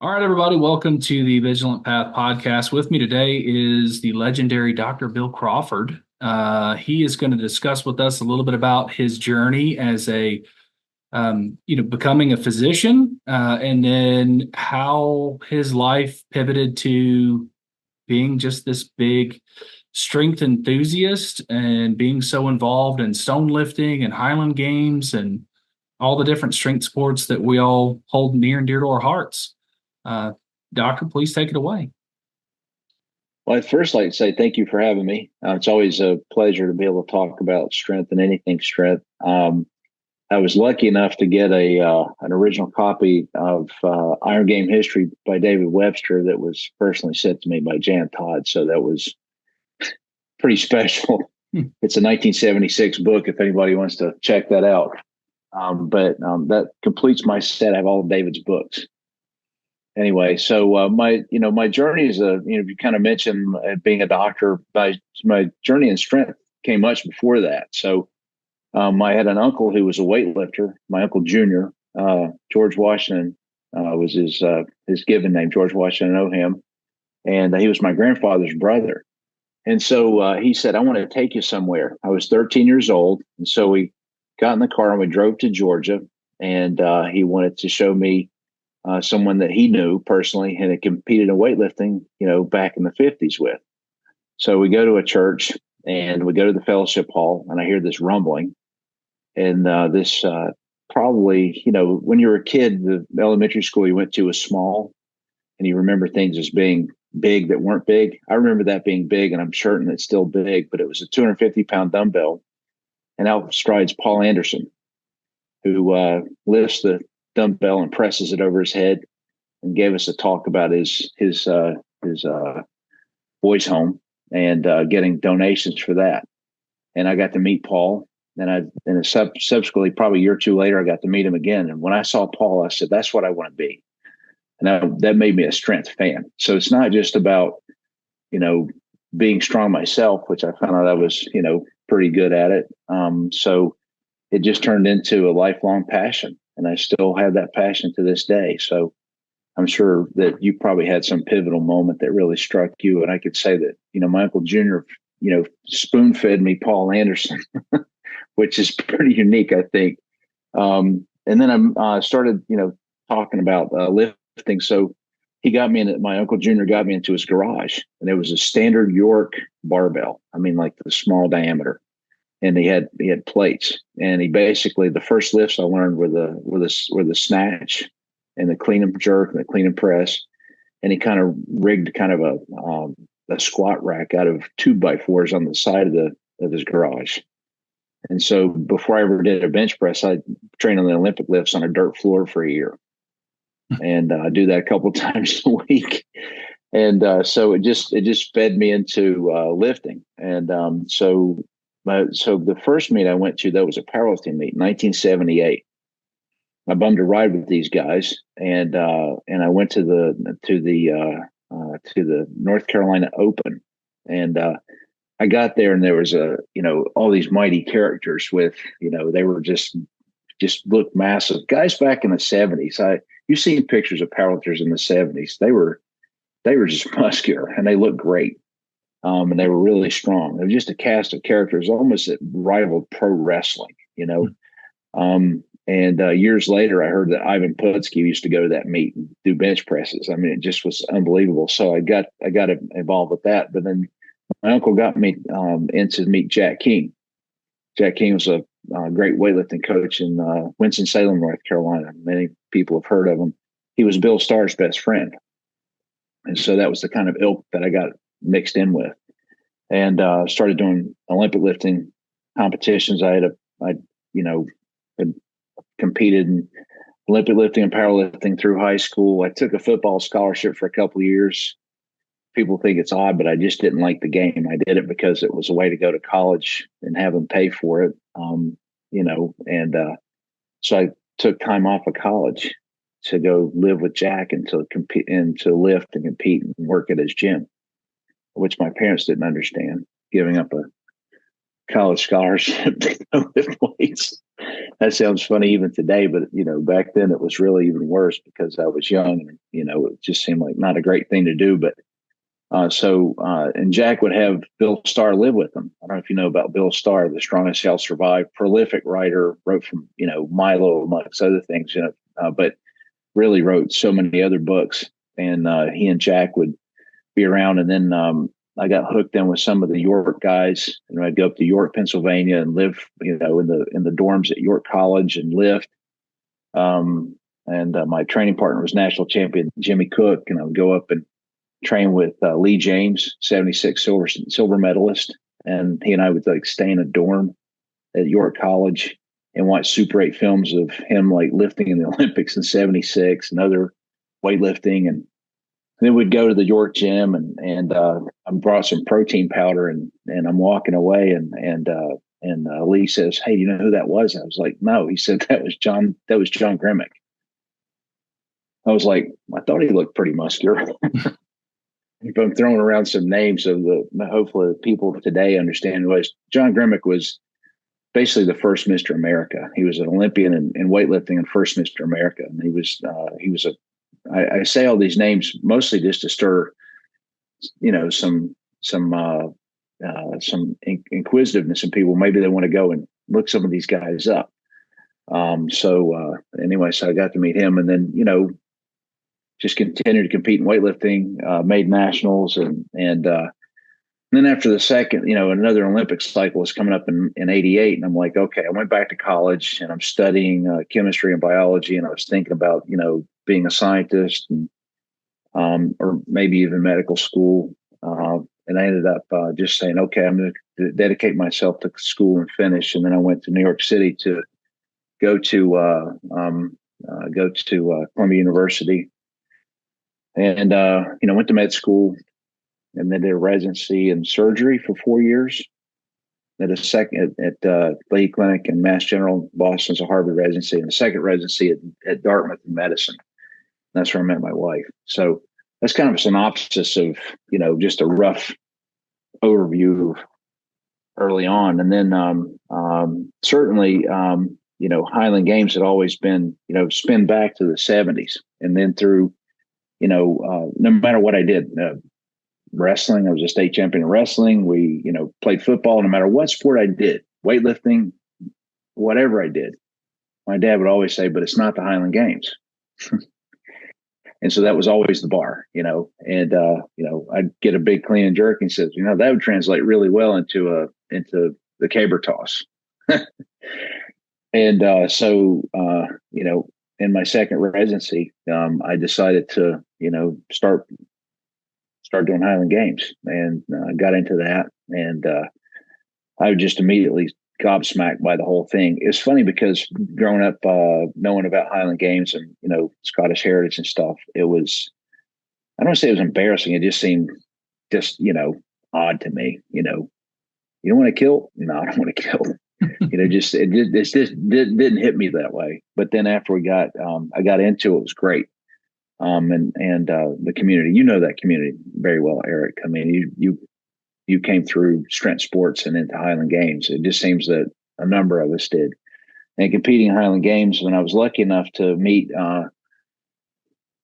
All right, everybody, welcome to the Vigilant Path Podcast. With me today is the legendary Dr. Bill Crawford. He is going to discuss with us a little bit about his journey as becoming a physician, and then how his life pivoted to being just this big strength enthusiast and being so involved in stone lifting and Highland games and all the different strength sports that we all hold near and dear to our hearts. Uh, Doctor, please take it away. Well, I'd first like to say thank you for having me. It's always a pleasure to be able to talk about strength and anything strength. I was lucky enough to get an original copy of Iron Game History by David Webster that was personally sent to me by Jan Todd. So that was pretty special. It's a 1976 book if anybody wants to check that out. But that completes my set. I have all of David's books. Anyway, so my journey is you kind of mentioned being a doctor. My journey in strength came much before that. So I had an uncle who was a weightlifter. My uncle Junior, George Washington, was his given name. George Washington, I know him, and he was my grandfather's brother. And so he said, "I want to take you somewhere." I was 13 years old, and so we got in the car and we drove to Georgia, and he wanted to show me someone that he knew personally and had competed in weightlifting, back in the 50s with. So we go to a church and we go to the fellowship hall, and I hear this rumbling. And this probably, when you were a kid, the elementary school you went to was small, and you remember things as being big that weren't big. I remember that being big, and I'm certain it's still big, but it was a 250-pound dumbbell. And out strides Paul Anderson, who lifts the dumbbell and presses it over his head, and gave us a talk about his boys' home and getting donations for that. And I got to meet Paul, and subsequently, probably a year or two later, I got to meet him again. And when I saw Paul, I said, "That's what I want to be." And that made me a strength fan. So it's not just about being strong myself, which I found out I was pretty good at it. So it just turned into a lifelong passion. And I still have that passion to this day. So I'm sure that you probably had some pivotal moment that really struck you. And I could say that, my Uncle Junior, spoon fed me Paul Anderson, which is pretty unique, I think. And then I started, talking about lifting. So my Uncle Junior got me into his garage, and it was a standard York barbell. I mean, like the small diameter. And he had plates, and he basically, the first lifts I learned were the snatch and the clean and jerk and the clean and press. And he kind of rigged kind of a squat rack out of 2x4s on the side of his garage. And so before I ever did a bench press, I trained on the Olympic lifts on a dirt floor for a year, and I do that a couple of times a week. And so it just fed me into lifting. And so the first meet I went to, that was a powerlifting meet, 1978. I bummed a ride with these guys, and I went to the North Carolina Open, and I got there, and there was all these mighty characters with, they were just looked massive guys back in the 70s. You've seen pictures of powerlifters in the 70s. They were just muscular, and they looked great. And they were really strong. They were just a cast of characters, almost that rivaled pro wrestling, And years later, I heard that Ivan Putski used to go to that meet and do bench presses. I mean, it just was unbelievable. So I got involved with that. But then my uncle got me into meet Jack King. Jack King was a great weightlifting coach in Winston-Salem, North Carolina. Many people have heard of him. He was Bill Starr's best friend. And so that was the kind of ilk that I got mixed in with, and started doing Olympic lifting competitions. I had competed in Olympic lifting and powerlifting through high school. I took a football scholarship for a couple of years. People think it's odd, but I just didn't like the game. I did it because it was a way to go to college and have them pay for it. So I took time off of college to go live with Jack and to compete and to lift and compete and work at his gym, which my parents didn't understand, giving up a college scholarship to lift weights. That sounds funny even today, but back then it was really even worse because I was young and it just seemed like not a great thing to do. But and Jack would have Bill Starr live with him. I don't know if you know about Bill Starr, The Strongest Shall Survive, prolific writer, wrote from Milo amongst other things, but really wrote so many other books. And he and Jack would be around, and then I got hooked in with some of the York guys, and I'd go up to York, Pennsylvania, and live, in the dorms at York College and lift. And my training partner was national champion Jimmy Cook, and I would go up and train with Lee James, 76 silver medalist, and he and I would stay in a dorm at York College and watch Super 8 films of him lifting in the Olympics in 76 and other weightlifting. And then we'd go to the York gym and I brought some protein powder and I'm walking away and Lee says, "Hey, you know who that was?" I was like, "No." He said, That was John Grimmick." I was like, I thought he looked pretty muscular. If I'm throwing around some names of hopefully the people today understand was John Grimmick was basically the first Mr. America. He was an Olympian in weightlifting and first Mr. America. And he was I say all these names mostly just to stir, some inquisitiveness in people. Maybe they want to go and look some of these guys up. Anyway, so I got to meet him, and then, just continued to compete in weightlifting, made nationals. And then after the second, another Olympic cycle was coming up in 88. And I'm like, okay, I went back to college and I'm studying chemistry and biology. And I was thinking about, being a scientist and, or maybe even medical school. And I ended up just saying, okay, I'm going to dedicate myself to school and finish. And then I went to New York City to go to Columbia University. And, went to med school and then did a residency in surgery for 4 years. At a second at Leahy Clinic and Mass General Boston as a Harvard residency, and a second residency at Dartmouth in medicine. That's where I met my wife. So that's kind of a synopsis of, just a rough overview early on. And then certainly, Highland Games had always been, spin back to the 70s. And then through, no matter what I did, wrestling, I was a state champion in wrestling. We, played football, no matter what sport I did, weightlifting, whatever I did. My dad would always say, but it's not the Highland Games. And so that was always the bar, and, I'd get a big clean and jerk and says, that would translate really well into the caber toss. And so, in my second residency, I decided to, start doing Highland Games, and got into that. And I was just immediately gobsmacked by the whole thing. It's funny because growing up, knowing about Highland Games and, Scottish heritage and stuff, it was, I don't want to say it was embarrassing. It just seemed odd to me. You don't want to kill? No, I don't want to kill. It just didn't hit me that way. But then after I got into it, was great. And the community, that community very well, Eric. I mean, you came through strength sports and into Highland Games. It just seems that a number of us did. And competing in Highland Games, when I was lucky enough to meet, go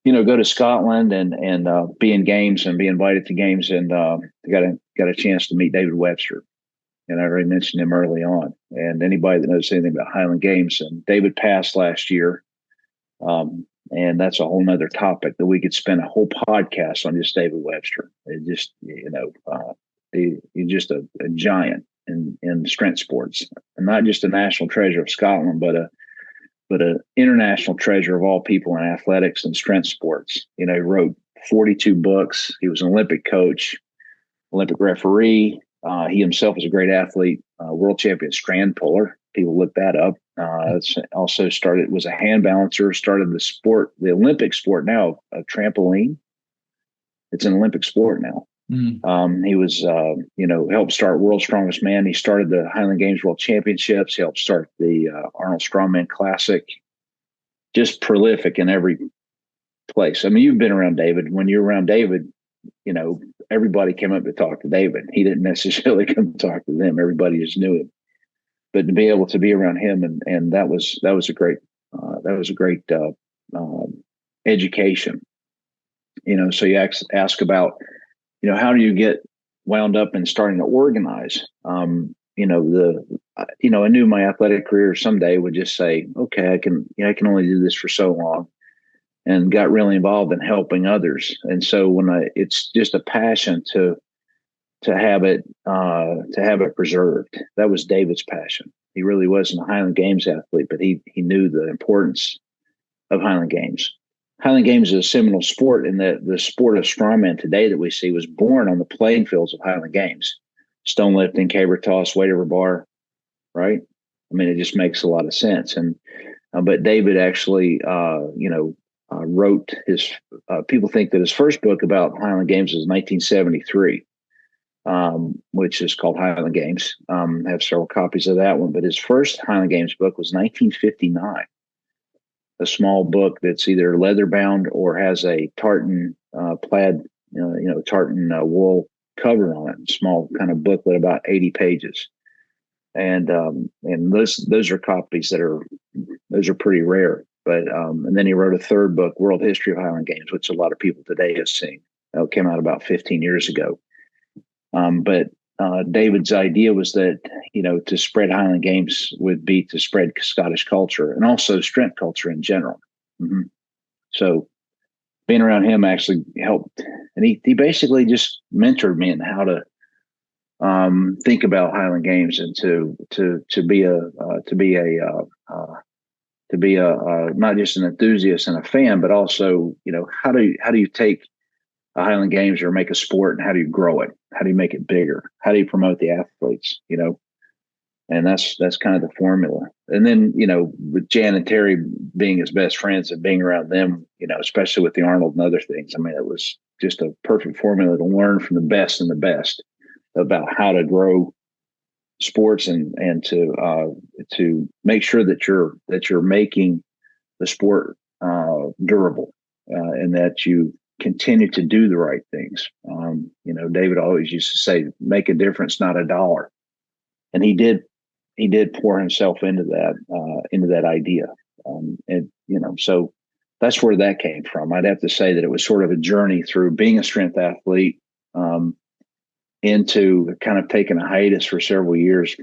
to Scotland and be in games and be invited to games, and got a chance to meet David Webster. And I already mentioned him early on. And anybody that knows anything about Highland Games, and David passed last year. And that's a whole nother topic that we could spend a whole podcast on, just David Webster. It just, he's just a giant in strength sports, and not just a national treasure of Scotland, but a international treasure of all people in athletics and strength sports. He wrote 42 books. He was an Olympic coach, Olympic referee. He himself was a great athlete, world champion strand puller. People look that up. It's also was a hand balancer, started the Olympic sport now, a trampoline. It's an Olympic sport now. He was, helped start World's Strongest Man. He started the Highland Games World Championships. He helped start the Arnold Strongman Classic. Just prolific in every place. I mean, you've been around David. When you're around David, everybody came up to talk to David. He didn't necessarily come to talk to them. Everybody just knew him. but to be able to be around him, and that was a great education. So you ask about, how do you get wound up in starting to organize? I knew my athletic career someday would just say, okay, I can only do this for so long, and got really involved in helping others. And so it's just a passion to have it preserved. That was David's passion. He really wasn't a Highland Games athlete, but he knew the importance of Highland Games. Highland Games is a seminal sport in that the sport of strongman today that we see was born on the playing fields of Highland Games. Stone lifting, caber toss, weight over bar, right? I mean, it just makes a lot of sense. And but David actually, wrote his. People think that his first book about Highland Games was 1973, which is called Highland Games. I have several copies of that one, but his first Highland Games book was 1959. A small book that's either leather bound or has a tartan plaid, tartan wool cover on it. Small kind of booklet, about 80 pages, and those are copies those are pretty rare. But and then he wrote a third book, World History of Highland Games, which a lot of people today have seen. It came out about 15 years ago. But David's idea was that, to spread Highland Games would be to spread Scottish culture and also strength culture in general. Mm-hmm. So being around him actually helped. And he basically just mentored me in how to think about Highland Games and to be not just an enthusiast and a fan, but also, how do you take a Highland Games or make a sport, and how do you grow it? How do you make it bigger? How do you promote the athletes? And that's kind of the formula. And then, with Jan and Terry being his best friends and being around them, especially with the Arnold and other things, I mean, it was just a perfect formula to learn from the best and the best about how to grow sports and to make sure that you're making the sport durable, and that you continue to do the right things. David always used to say, make a difference, not a dollar. And he did pour himself into that idea. So that's where that came from. I'd have to say that it was sort of a journey through being a strength athlete, into kind of taking a hiatus for several years,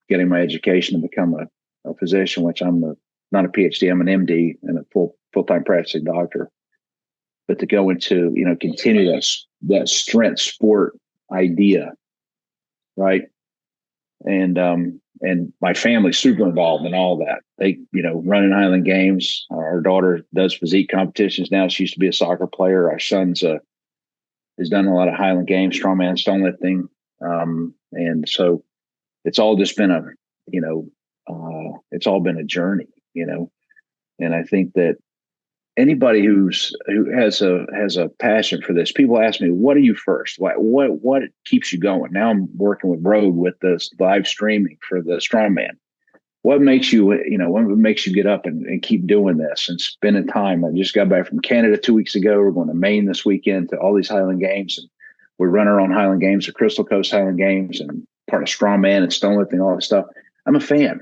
getting my education to become a physician, which I'm not a PhD, I'm an MD and a full-time practicing doctor. But to go into, continue that strength sport idea, right? And my family's super involved in all that. They, running Highland Games. Our daughter does physique competitions now. She used to be a soccer player. Our son's has done a lot of Highland Games, strongman, stone lifting. And so it's all just been it's all been a journey, and I think that anybody who has a passion for this, people ask me, what are you first? What keeps you going? Now I'm working with Road with this live streaming for the strongman. What makes you, what makes you get up and keep doing this and spending time? I just got back from Canada 2 weeks ago. We're going to Maine this weekend to all these Highland Games, and we run our own Highland Games, the Crystal Coast Highland Games, and part of strongman and stone lifting, all that stuff. I'm a fan.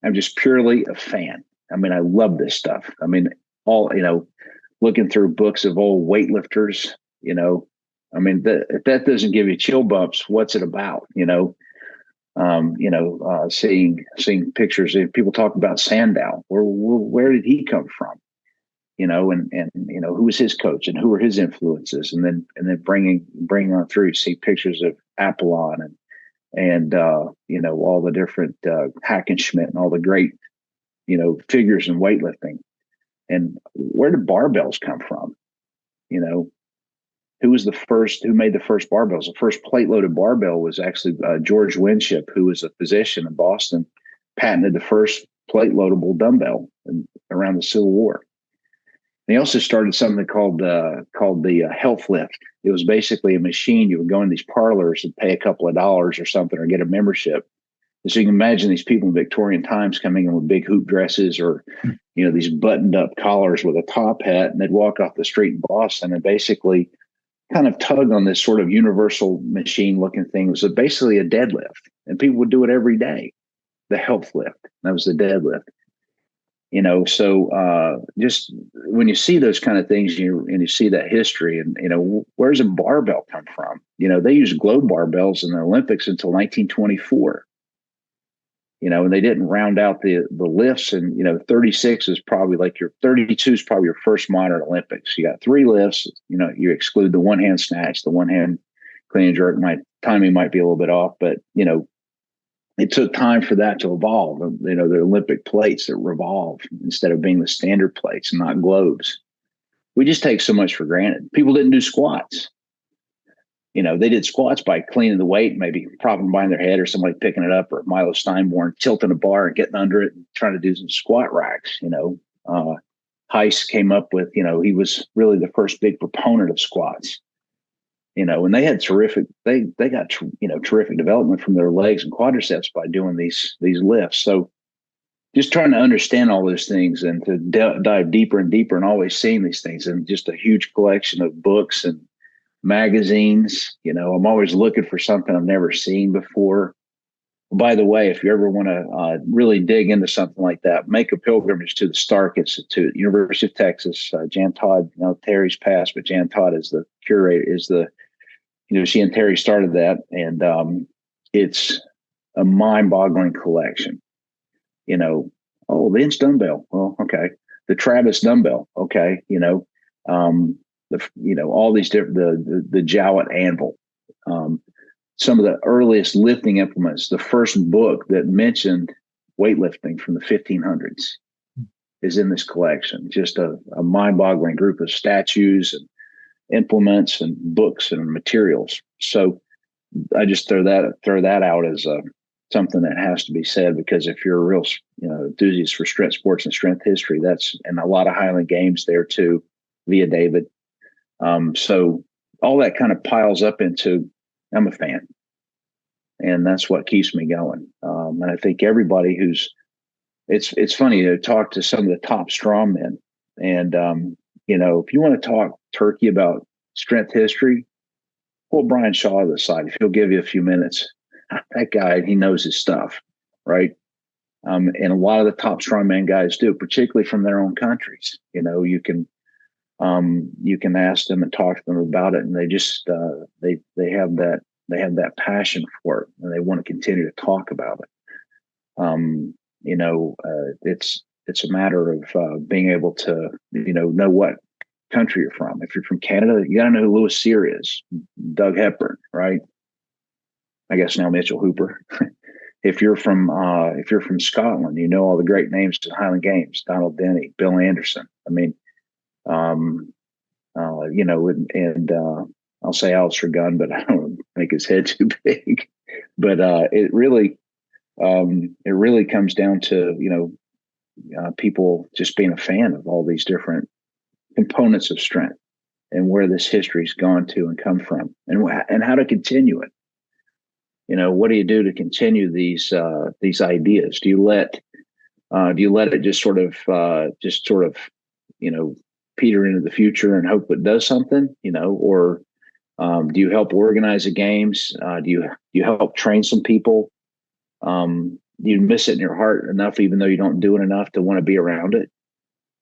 I'm just purely a fan. I mean, I love this stuff. I mean, looking through books of old weightlifters, I mean, if that doesn't give you chill bumps, what's it about? Seeing pictures of people talk about Sandow. Where did he come from? And who was his coach and who were his influences? And then bringing on through, see pictures of Apollon and all the different Hackenschmidt and all the great, figures in weightlifting. And where did barbells come from? Who made the first barbells? The first plate-loaded barbell was actually George Winship, who was a physician in Boston, patented the first plate-loadable dumbbell around the Civil War. And he also started something called the Health Lift. It was basically a machine. You would go in these parlors and pay a couple of dollars or something, or get a membership. And so you can imagine these people in Victorian times coming in with big hoop dresses or, these buttoned up collars with a top hat, and they'd walk off the street in Boston and basically kind of tugged on this sort of universal machine looking thing. It was basically a deadlift, and people would do it every day. The health lift, that was the deadlift. So just when you see those kind of things, and you see that history, and where's a barbell come from? They used globe barbells in the Olympics until 1924. And they didn't round out the lifts, and 36 is probably like 32 is probably your first modern Olympics. You got 3 lifts. You exclude the one hand snatch, the one hand clean and jerk. My timing might be a little bit off, but it took time for that to evolve. The Olympic plates that revolve instead of being the standard plates and not globes. We just take so much for granted. People didn't do squats. They did squats by cleaning the weight, maybe propping behind their head or somebody picking it up, or Milo Steinborn tilting a bar and getting under it and trying to do some squat racks. Heiss came up with, he was really the first big proponent of squats. And they had terrific development from their legs and quadriceps by doing these lifts. So just trying to understand all those things and to dive deeper and deeper, and always seeing these things, and just a huge collection of books and magazines. I'm always looking for something I've never seen before. By the way, if you ever want to really dig into something like that, make a pilgrimage to the Stark Institute, University of Texas. Jan Todd, Terry's passed, but Jan Todd is the curator, she and Terry started that, and it's a mind-boggling collection. The Inch dumbbell. Well, okay. The Travis dumbbell. Okay. All these different, the Jowett anvil, some of the earliest lifting implements. The first book that mentioned weightlifting from the 1500s is in this collection. Just a mind-boggling group of statues and implements and books and materials. So I just throw that out as something that has to be said, because if you're a real enthusiast for strength sports and strength history, and a lot of Highland games there too, via David. So all that kind of piles up into, I'm a fan, and that's what keeps me going. And I think everybody it's funny to talk to some of the top strongmen, and if you want to talk turkey about strength history, pull Brian Shaw to the side. If he'll give you a few minutes, that guy, he knows his stuff, right? And a lot of the top strongman guys do, particularly from their own countries. You can ask them and talk to them about it, and they just they have that passion for it, and they want to continue to talk about it. It's a matter of being able to know what country you're from. If you're from Canada, you got to know who Louis Cyr is, Doug Hepburn, right? I guess now Mitchell Hooper. If you're from Scotland, you know all the great names to the Highland Games: Donald Denny, Bill Anderson. I mean, I'll say Alistair Gunn, but I don't make his head too big. But it really comes down to people just being a fan of all these different components of strength, and where this history's gone to and come from, and how to continue it. What do you do to continue these ideas? Do you let it just sort of peter into the future and hope it does something, or do you help organize the games? Do you help train some people? Do you miss it in your heart enough, even though you don't do it enough, to want to be around it?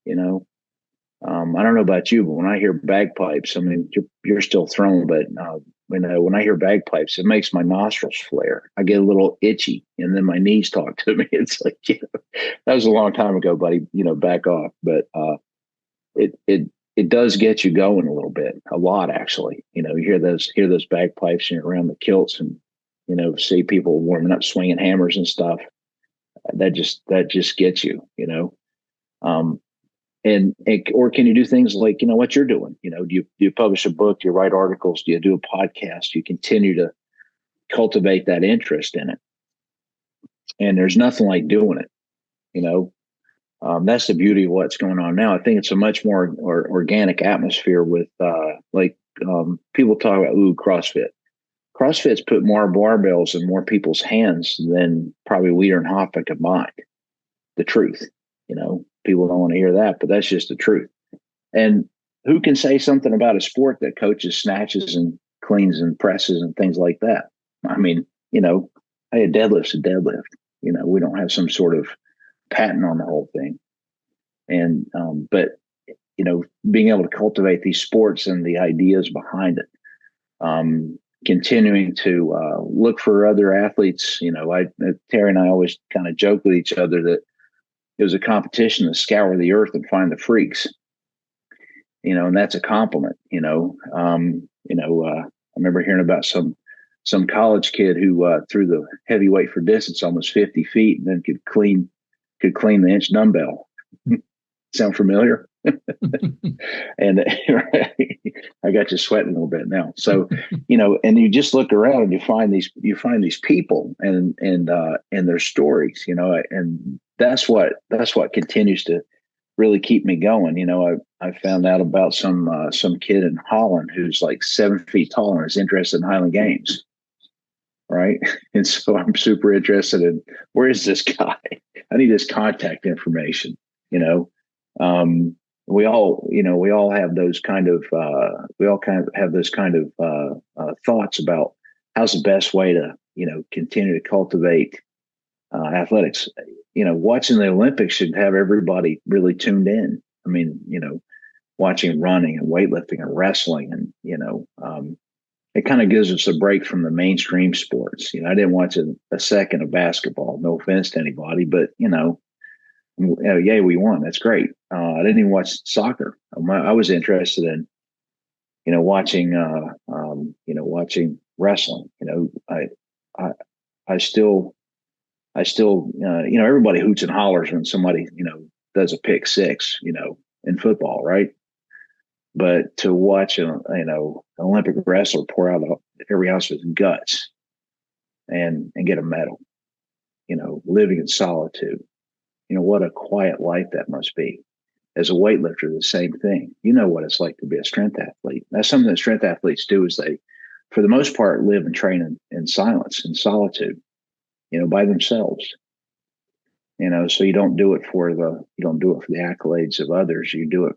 I don't know about you, but when I hear bagpipes, I mean, you're still thrown, but when I hear bagpipes, it makes my nostrils flare. I get a little itchy, and then my knees talk to me. It's like, that was a long time ago, buddy. Back off. But it does get you going a little bit, a lot actually. You hear those bagpipes, and you're around the kilts, and see people warming up, swinging hammers and stuff. That just gets you. Or can you do things like, what you're doing? Do you publish a book? Do you write articles? Do you do a podcast? Do you continue to cultivate that interest in it? And there's nothing like doing it. That's the beauty of what's going on now. I think it's a much more organic atmosphere with people talk about, CrossFit. CrossFit's put more barbells in more people's hands than probably Weider and Hoffa combined. The truth, people don't want to hear that, but that's just the truth. And who can say something about a sport that coaches snatches and cleans and presses and things like that? I mean, hey, a deadlift's a deadlift. We don't have some sort of patent on the whole thing. And, but, being able to cultivate these sports and the ideas behind it, continuing to look for other athletes. Terry and I always kind of joke with each other that it was a competition to scour the earth and find the freaks. And that's a compliment. I remember hearing about some college kid who threw the heavyweight for distance almost 50 feet and then could clean the inch dumbbell. Sound familiar? And I got you sweating a little bit now. So, and you just look around and you find these people and their stories, and that's what continues to really keep me going. I found out about some kid in Holland who's like 7 feet tall and is interested in Highland Games. Right. And so I'm super interested in, where is this guy? I need his contact information. We all have those kind of thoughts about how's the best way to, continue to cultivate athletics. Watching the Olympics should have everybody really tuned in. I mean, watching running and weightlifting and wrestling and, it kind of gives us a break from the mainstream sports. I didn't watch a second of basketball, no offense to anybody, but, yay, we won. That's great. I didn't even watch soccer. I was interested in, watching wrestling. I still, everybody hoots and hollers when somebody, does a pick six, in football, right? But to watch an Olympic wrestler pour out every ounce of his guts and get a medal, living in solitude, what a quiet life that must be. As a weightlifter, the same thing. You know what it's like to be a strength athlete. That's something that strength athletes do, is they, for the most part, live and train in silence and solitude, by themselves. So you don't do it for the accolades of others. You do it,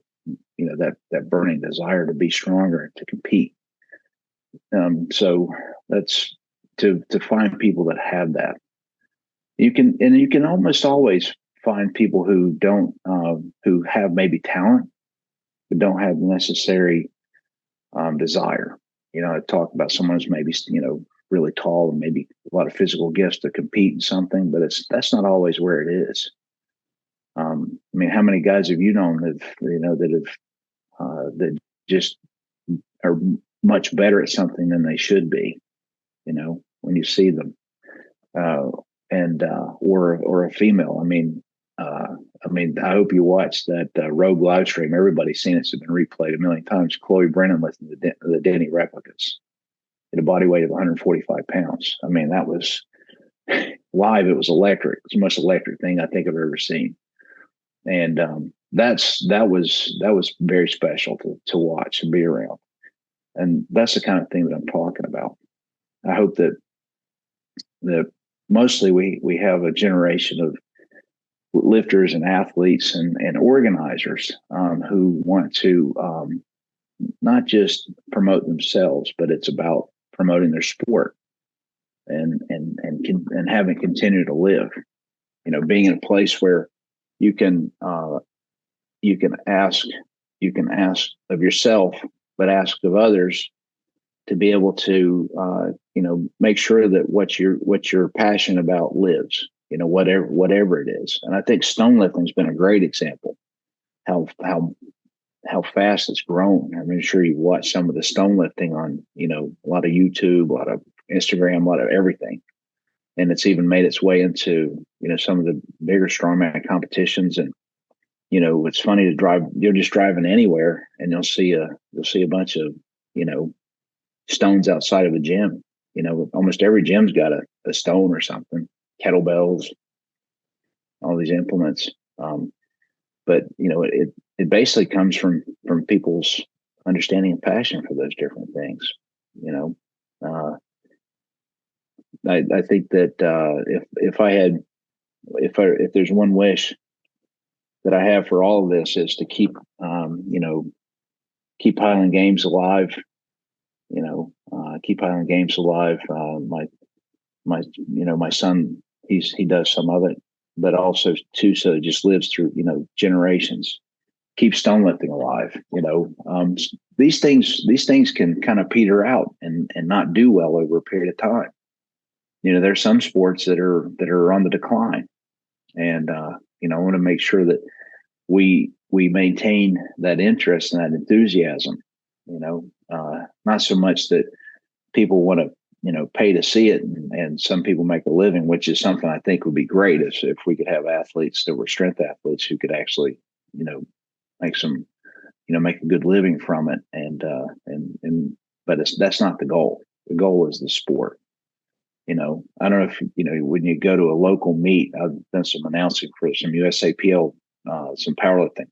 that burning desire to be stronger and to compete. So that's to find people that have that. You can almost always find people who don't, who have maybe talent, but don't have the necessary desire. I talk about someone who's maybe, really tall and maybe a lot of physical gifts to compete in something, but that's not always where it is. I mean, how many guys have you known that just are much better at something than they should be, when you see them, or a female. I hope you watched that Rogue live stream. Everybody's seen it. It's been replayed a million times. Chloe Brennan lifting the Denny replicas at a body weight of 145 pounds. I mean, that was live. It was electric. It was the most electric thing I think I've ever seen. And that was very special to watch and be around. And that's the kind of thing that I'm talking about. I hope that mostly we have a generation of lifters and athletes and organizers who want to not just promote themselves, but it's about promoting their sport and having continue to live. Being in a place where you can ask of yourself, but ask of others to be able to make sure that what you're passionate about lives. Whatever it is. And I think stone lifting has been a great example how fast it's grown. I'm sure you watch some of the stone lifting on, a lot of YouTube, a lot of Instagram, a lot of everything. And it's even made its way into, some of the bigger strongman competitions. And, it's funny to drive, you're just driving anywhere and you'll see a bunch of, stones outside of a gym. Almost every gym's got a stone or something, kettlebells, all these implements. But it basically comes from people's understanding and passion for those different things. I think that if there's one wish that I have for all of this, is to keep keep Highland Games alive. Keep Highland Games alive. My son, he does some of it, but also too, so it just lives through generations. Keep stonelifting alive. These things can kind of peter out and not do well over a period of time. There's some sports that are on the decline, and I want to make sure that we maintain that interest and that enthusiasm. Not so much that people want to pay to see it, and some people make a living, which is something I think would be great if we could have athletes that were strength athletes who could actually make some make a good living from it, but that's not the goal. The goal is the sport. I don't know if when you go to a local meet. I've done some announcing for some USAPL, some powerlifting.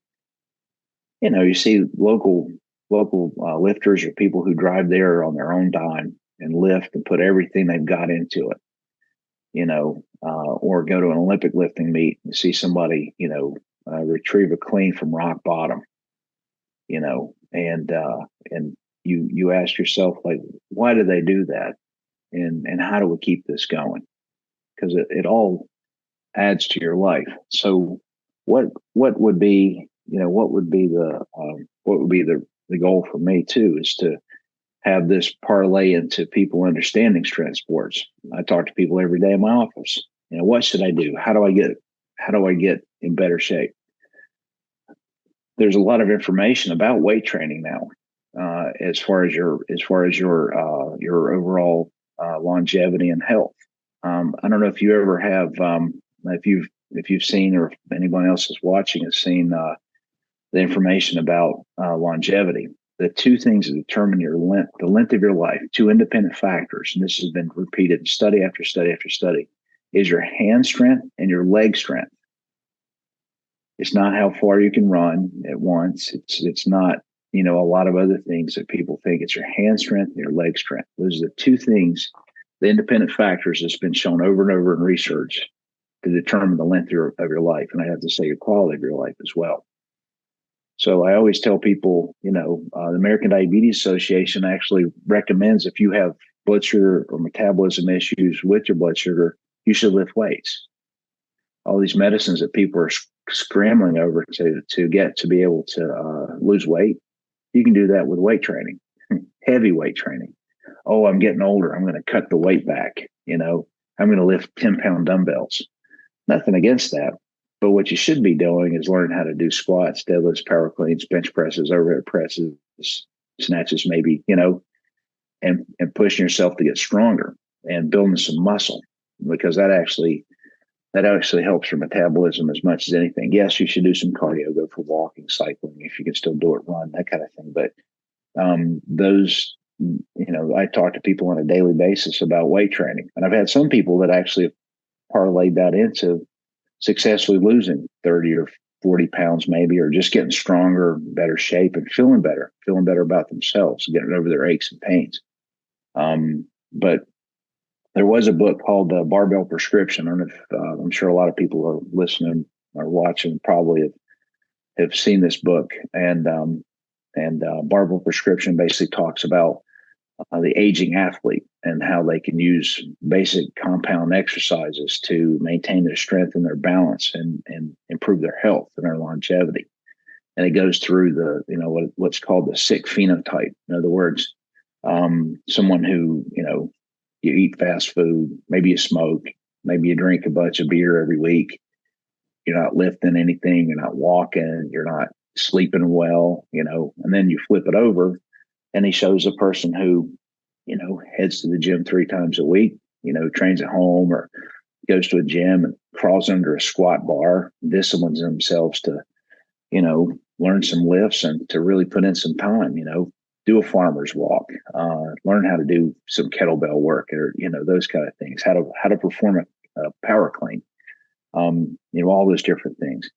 You see local lifters or people who drive there on their own dime and lift and put everything they've got into it. Or go to an Olympic lifting meet and see somebody retrieve a clean from rock bottom. And you ask yourself, like, why do they do that? And how do we keep this going? Because it all adds to your life. So what would be the goal for me too, is to have this parlay into people understanding strength sports. I talk to people every day in my office. What should I do? How do I get in better shape? There's a lot of information about weight training now, as far as your overall longevity and health. I don't know if you ever have, if you've seen, or if anyone else is watching has seen the information about longevity. The two things that determine the length of your life, two independent factors, and this has been repeated in study after study after study, is your hand strength and your leg strength. It's not how far you can run at once. It's not, a lot of other things that people think. It's your hand strength and your leg strength. Those are the two things, the independent factors that's been shown over and over in research to determine the length of your life. And I have to say your quality of your life as well. So I always tell people, the American Diabetes Association actually recommends, if you have blood sugar or metabolism issues with your blood sugar, you should lift weights. All these medicines that people are scrambling over to get to be able to lose weight, you can do that with weight training, heavy weight training. Oh, I'm getting older. I'm going to cut the weight back. I'm going to lift 10-pound dumbbells. Nothing against that. But what you should be doing is learn how to do squats, deadlifts, power cleans, bench presses, overhead presses, snatches, maybe, and pushing yourself to get stronger and building some muscle, because that actually helps your metabolism as much as anything. Yes, you should do some cardio, go for walking, cycling, if you can still do it, run, that kind of thing. But those, I talk to people on a daily basis about weight training. And I've had some people that actually have parlayed that into successfully losing 30 or 40 pounds maybe, or just getting stronger, better shape, and feeling better about themselves, getting over their aches and pains. But there was a book called Barbell Prescription. I don't know if, I'm sure a lot of people are listening or watching probably have seen this book. And Barbell Prescription basically talks about the aging athlete and how they can use basic compound exercises to maintain their strength and their balance and improve their health and their longevity. And it goes through the, what's called the sick phenotype. In other words, someone who, you eat fast food, maybe you smoke, maybe you drink a bunch of beer every week. You're not lifting anything. You're not walking. You're not sleeping well, and then you flip it over and he shows a person who, heads to the gym 3 times a week, trains at home or goes to a gym and crawls under a squat bar, disciplines themselves to, learn some lifts and to really put in some time, do a farmer's walk, learn how to do some kettlebell work or, those kind of things, how to perform a power clean, all those different things.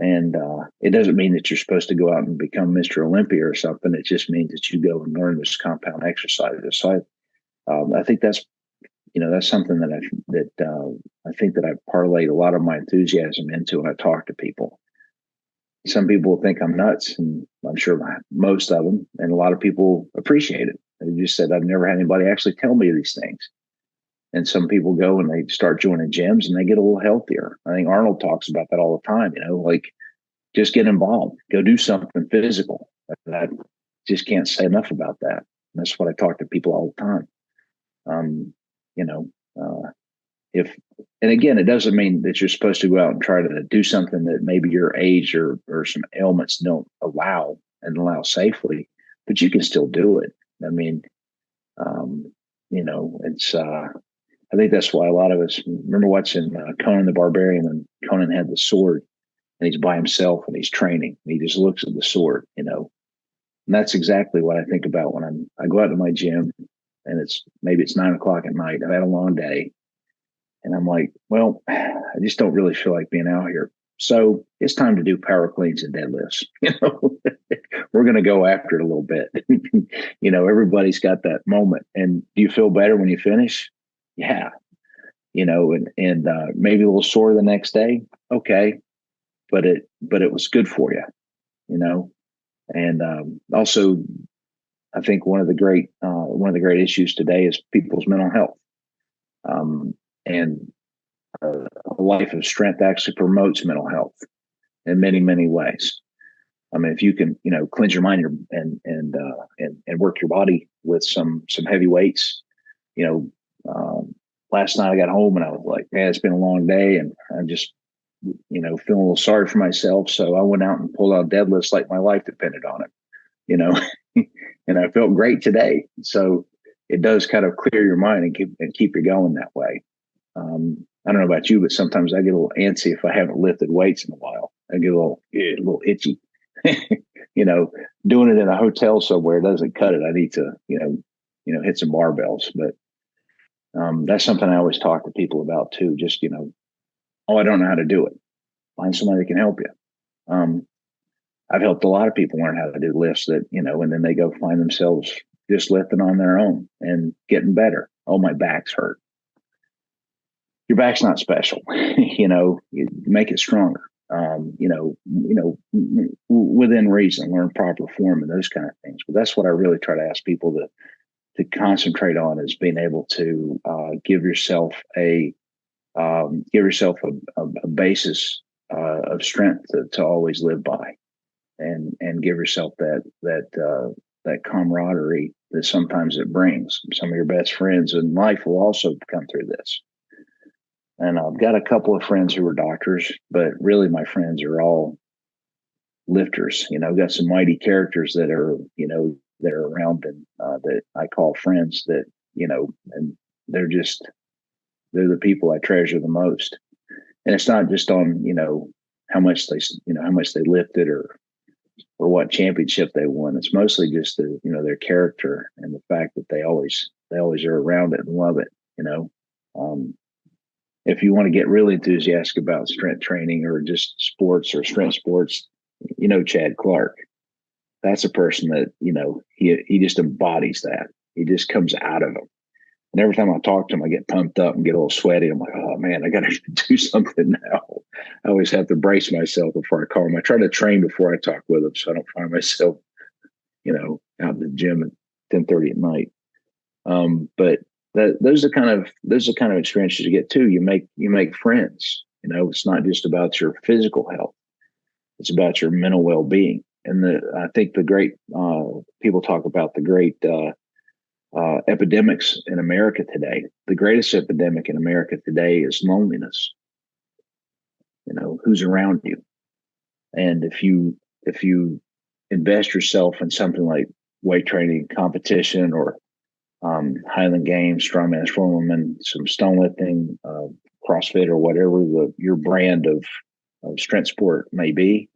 And it doesn't mean that you're supposed to go out and become Mr. Olympia or something. It just means that you go and learn this compound exercises. So I think that's something that I think that I've parlayed a lot of my enthusiasm into when I talk to people. some people think I'm nuts, and I'm sure most of them, and a lot of people appreciate it. They just said, I've never had anybody actually tell me these things. And some people go and they start joining gyms and they get a little healthier. I think Arnold talks about that all the time, like just get involved, go do something physical. I just can't say enough about that. And that's what I talk to people all the time. Um, you know, if, and again, it doesn't mean that you're supposed to go out and try to do something that maybe your age or some ailments don't allow safely, but you can still do it. I mean, it's, I think that's why a lot of us remember watching Conan the Barbarian, and Conan had the sword and he's by himself and he's training. And he just looks at the sword, and that's exactly what I think about when I go out to my gym and maybe it's 9 o'clock at night. I've had a long day and I'm like, well, I just don't really feel like being out here. So it's time to do power cleans and deadlifts. We're going to go after it a little bit. Everybody's got that moment. And do you feel better when you finish? Yeah. And maybe a little sore the next day. Okay. But it was good for you, and also I think one of the great issues today is people's mental health. And a life of strength actually promotes mental health in many, many ways. I mean, if you can, cleanse your mind and work your body with some heavy weights, last night I got home and I was like, man, it's been a long day, and I'm just, feeling a little sorry for myself. So I went out and pulled out deadlifts like my life depended on it, and I felt great today. So it does kind of clear your mind and keep you going that way. I don't know about you, but sometimes I get a little antsy if I haven't lifted weights in a while. I get a little itchy. Doing it in a hotel somewhere doesn't cut it. I need to, hit some barbells. But that's something I always talk to people about too. Just, oh, I don't know how to do it. Find somebody that can help you. I've helped a lot of people learn how to do lifts that, and then they go find themselves just lifting on their own and getting better. Oh, my back's hurt. Your back's not special. You make it stronger. Within reason, learn proper form and those kind of things. But that's what I really try to ask people to concentrate on, is being able to give yourself a basis of strength to always live by, and give yourself that camaraderie that sometimes it brings. Some of your best friends in life will also come through this. And I've got a couple of friends who are doctors, but really my friends are all lifters. I've got some mighty characters that are around, and that I call friends, that, and they're the people I treasure the most. And it's not just on, how much they lifted or what championship they won. It's mostly just their character and the fact that they always are around it and love it. If you want to get really enthusiastic about strength training or just sports or strength sports, Chad Clark, that's a person that, he just embodies that. He just comes out of him. And every time I talk to him, I get pumped up and get a little sweaty. I'm like, oh man, I got to do something now. I always have to brace myself before I call him. I try to train before I talk with him, so I don't find myself, out in the gym at 10:30 at night. But those are kind of experiences you get too. You make friends. It's not just about your physical health; it's about your mental well-being. And I think the great people talk about the great epidemics in America today. The greatest epidemic in America today is loneliness. Who's around you, and if you invest yourself in something like weight training competition, or Highland Games, strongman, strongwoman, some stone lifting, CrossFit, or whatever your brand of strength sport may be,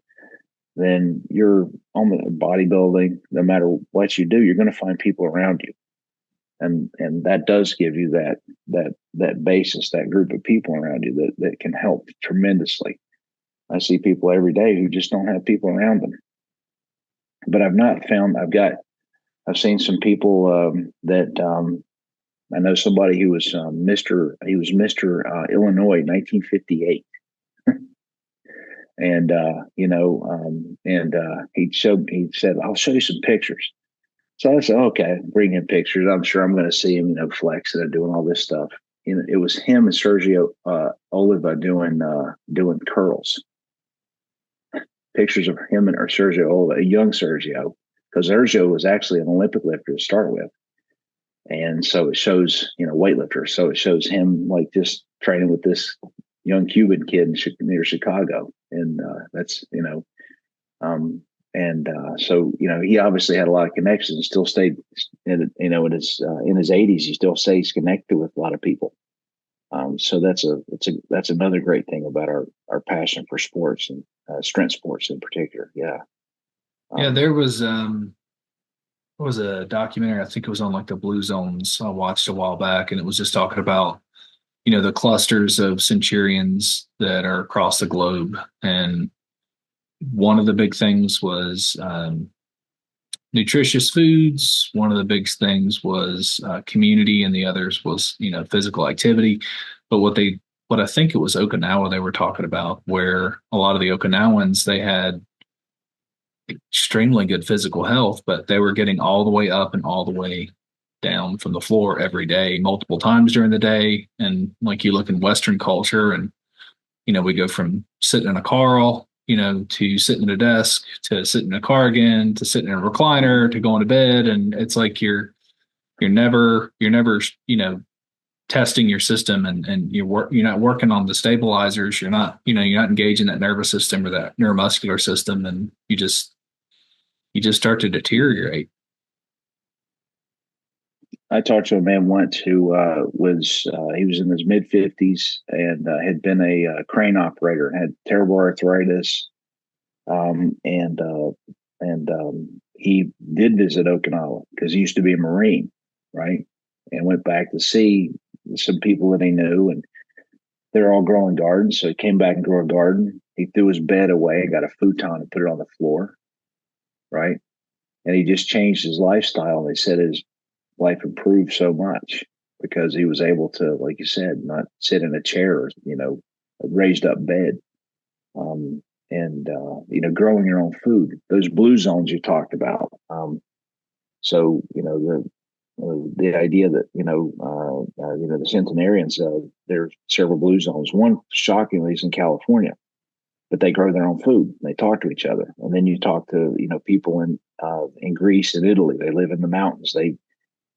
then you're on the bodybuilding. No matter what you do, you're going to find people around you, and that does give you that basis, that group of people around you that can help tremendously. I see people every day who just don't have people around them. But I've seen some people that I know somebody who was Mr. Illinois 1958. And he said, I'll show you some pictures. So I said, okay, bring him pictures. I'm sure I'm going to see him, flexing and doing all this stuff. It was him and Sergio Oliva doing curls. Pictures of him and Sergio Oliva, a young Sergio, because Sergio was actually an Olympic lifter to start with. And so it shows, weightlifter. So it shows him like just training with this young Cuban kid near Chicago. And so he obviously had a lot of connections. Still stayed, in his 80s. He still stays connected with a lot of people. So that's another great thing about our passion for sports and strength sports in particular. Yeah. There was a documentary, I think it was on like the Blue Zones I watched a while back, and it was just talking about the clusters of centurions that are across the globe. And one of the big things was nutritious foods. One of the big things was community, and the others was physical activity. But what I think it was Okinawa they were talking about, where a lot of the Okinawans, they had extremely good physical health, but they were getting all the way up and all the way down from the floor every day, multiple times during the day. And like you look in Western culture, and we go from sitting in a car to sitting at a desk, to sitting in a car again, to sitting in a recliner, to going to bed. And it's like you're never testing your system, and you're not working on the stabilizers. You're not engaging that nervous system or that neuromuscular system, and you just start to deteriorate. I talked to a man once who he was in his mid-50s and had been a crane operator, had terrible arthritis, and he did visit Okinawa because he used to be a Marine, right? And went back to see some people that he knew, and they're all growing gardens. So he came back and grew a garden. He threw his bed away, got a futon and put it on the floor, right? And he just changed his lifestyle. They said his life improved so much because he was able to, like you said, not sit in a chair or, a raised up bed. Growing your own food, those blue zones you talked about. The idea that, the centenarians, there's several blue zones. One, shockingly, is in California, but they grow their own food. They talk to each other. And then you talk to, people in Greece and Italy. They live in the mountains.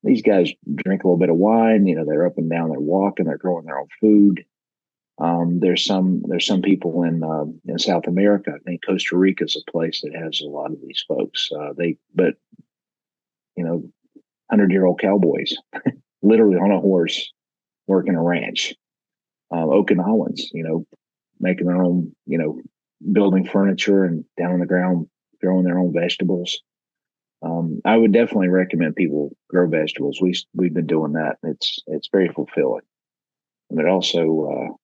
These guys drink a little bit of wine. They're up and down. They're walking. They're growing their own food. There's some people in South America. I think Costa Rica is a place that has a lot of these folks. 100-year-old cowboys, literally on a horse, working a ranch. Okinawans, making their own, building furniture and down on the ground, growing their own vegetables. I would definitely recommend people grow vegetables. We've been doing that. It's very fulfilling, and it also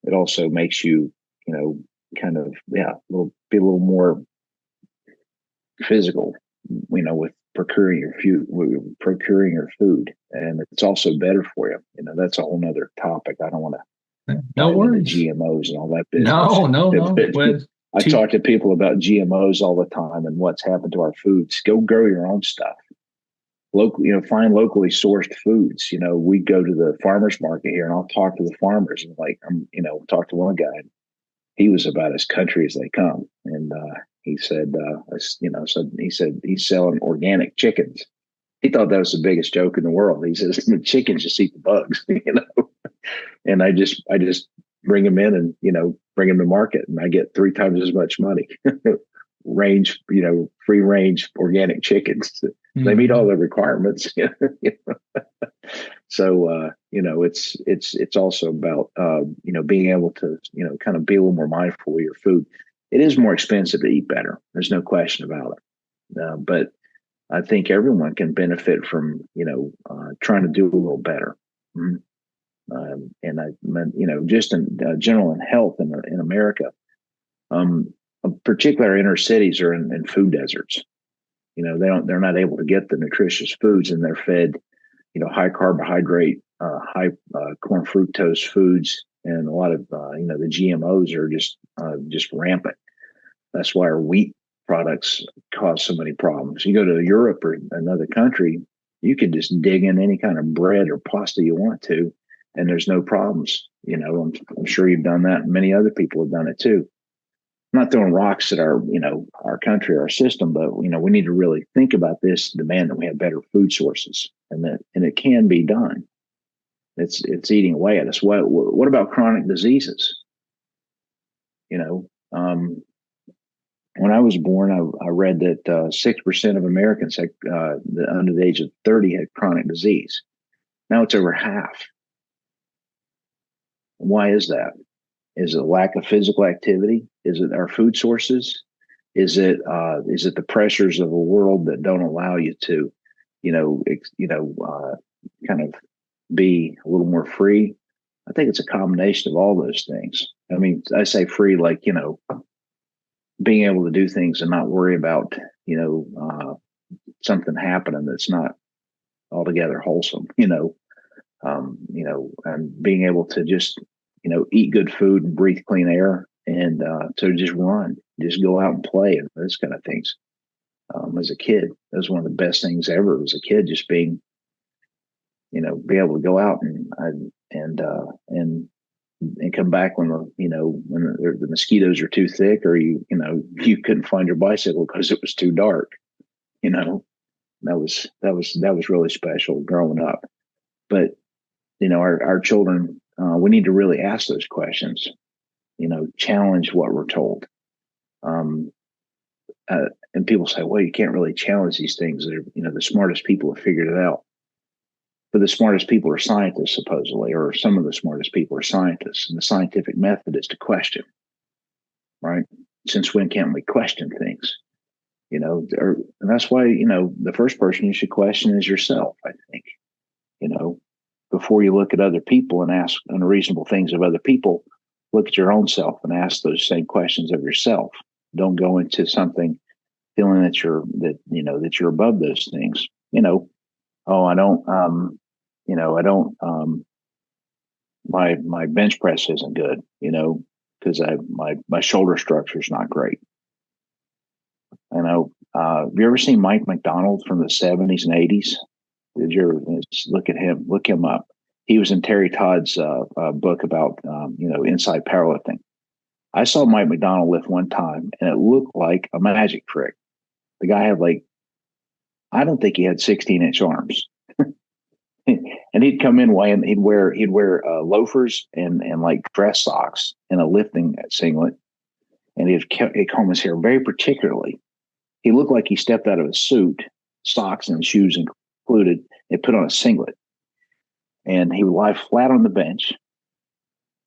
makes you kind of be a little more physical, with procuring your food, and it's also better for you. That's a whole nother topic. I don't want to no worries. GMOs and all that business. No. I talk to people about GMOs all the time and what's happened to our foods. Go grow your own stuff. Find locally sourced foods. We go to the farmers market here, and I'll talk to the farmers, and talk to one guy. He was about as country as they come, and he said, he's selling organic chickens. He thought that was the biggest joke in the world. He says the chickens just eat the bugs, and I just bring them in and bring them to market, and I get 3 times as much money. Free range organic chickens. Mm-hmm. They meet all the requirements. So it's also about being able to kind of be a little more mindful of your food. It is more expensive to eat better. There's no question about it. But I think everyone can benefit from trying to do a little better. Mm-hmm. Just in general in health in America, particular inner cities are in food deserts. They're not able to get the nutritious foods, and they're fed, high carbohydrate, high corn fructose foods, and a lot of the GMOs are just rampant. That's why our wheat products cause so many problems. You go to Europe or another country, you can just dig in any kind of bread or pasta you want to, and there's no problems. I'm sure you've done that, and many other people have done it too. I'm not throwing rocks at our country, our system, but we need to really think about this, demand that we have better food sources, and it can be done. It's eating away at us. What about chronic diseases? When I was born, I read that 6% of Americans under the age of 30 had chronic disease. Now it's over half. Why is that? Is it a lack of physical activity? Is it our food sources? Is it the pressures of a world that don't allow you to, kind of be a little more free? I think it's a combination of all those things. I mean, I say free, like, being able to do things and not worry about, something happening that's not altogether wholesome, and being able to just, eat good food and breathe clean air, and to just run, just go out and play and those kind of things. As a kid, that was one of the best things ever as a kid, just being, be able to go out and come back when the mosquitoes are too thick, or you couldn't find your bicycle because it was too dark. That was really special growing up. But our children, we need to really ask those questions. Challenge what we're told. And people say, well, you can't really challenge these things. The smartest people have figured it out. But the smartest people are scientists, supposedly, or some of the smartest people are scientists. And the scientific method is to question, right? Since when can't we question things? And that's why, the first person you should question is yourself, I think. Before you look at other people and ask unreasonable things of other people, look at your own self and ask those same questions of yourself. Don't go into something feeling that you're above those things. My bench press isn't good, because my shoulder structure is not great. Have you ever seen Mike McDonald from the 70s and 80s? Did you ever look at him? Look him up. He was in Terry Todd's book about inside powerlifting. I saw Mike McDonald lift one time, and it looked like a magic trick. The guy had I don't think he had 16-inch arms. And he'd come in weighing, he'd wear loafers and like dress socks and a lifting singlet, and he'd comb his hair very particularly. He looked like he stepped out of a suit, socks and shoes included, and put on a singlet. And he would lie flat on the bench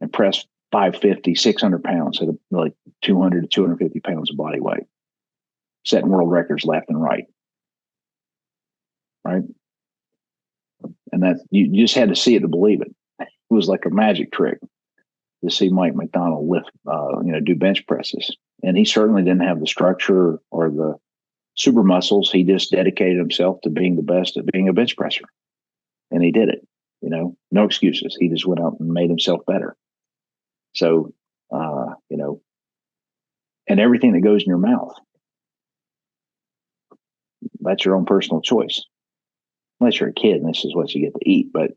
and press 550, 600 pounds at like 200 to 250 pounds of body weight, setting world records left and right. Right? And that you just had to see it to believe it. It was like a magic trick to see Mike McDonald lift, do bench presses. And he certainly didn't have the structure or the super muscles. He just dedicated himself to being the best at being a bench presser. And he did it, no excuses. He just went out and made himself better. So, and everything that goes in your mouth, that's your own personal choice. Unless you're a kid and this is what you get to eat. But,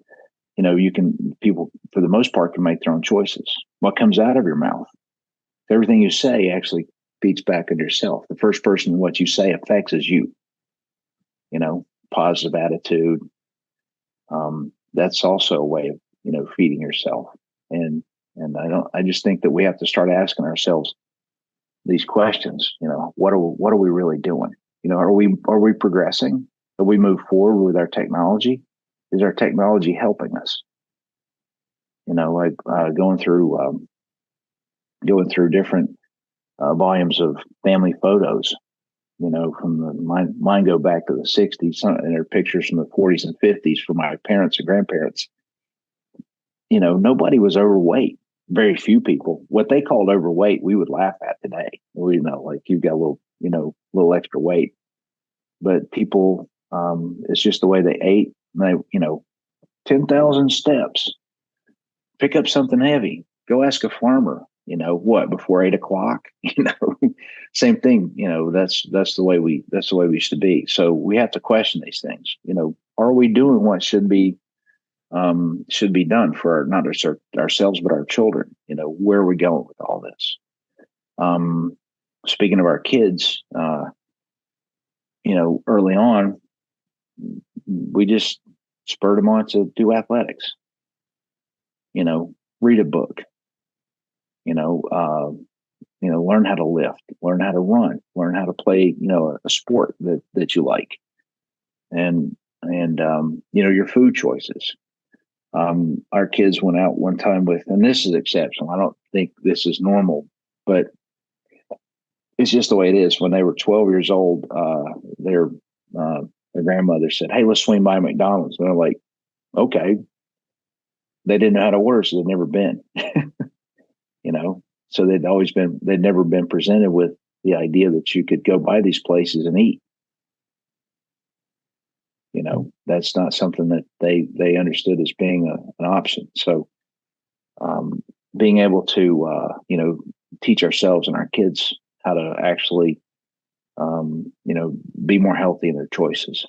people for the most part can make their own choices. What comes out of your mouth? Everything you say actually feeds back on yourself. The first person what you say affects is you. Positive attitude. That's also a way of, feeding yourself. And I just think that we have to start asking ourselves these questions. What are we really doing? Are we progressing? Have we moved forward with our technology? Is our technology helping us? Going through different volumes of family photos, from mine go back to the 60s, and there are pictures from the 40s and 50s from my parents and grandparents. Nobody was overweight. Very few people. What they called overweight, we would laugh at today. Like you've got a little extra weight. But people, it's just the way they ate. They, 10,000 steps, pick up something heavy, go ask a farmer, what, before 8 o'clock, same thing, that's the way we used to be. So we have to question these things. Are we doing what should be done for not just ourselves, but our children? Where are we going with all this? Speaking of our kids, early on, we just spurred them on to do athletics, read a book, learn how to lift, learn how to run, learn how to play, a sport that you like, and your food choices. Our kids went out one time and this is exceptional. I don't think this is normal, but it's just the way it is. When they were 12 years old, their grandmother said, "Hey, let's swing by McDonald's." And they're like, "Okay." They didn't know how to order, so they'd never been, so they'd never been presented with the idea that you could go by these places and eat. That's not something that they understood as being an option. So, being able to, teach ourselves and our kids how to actually, be more healthy in their choices.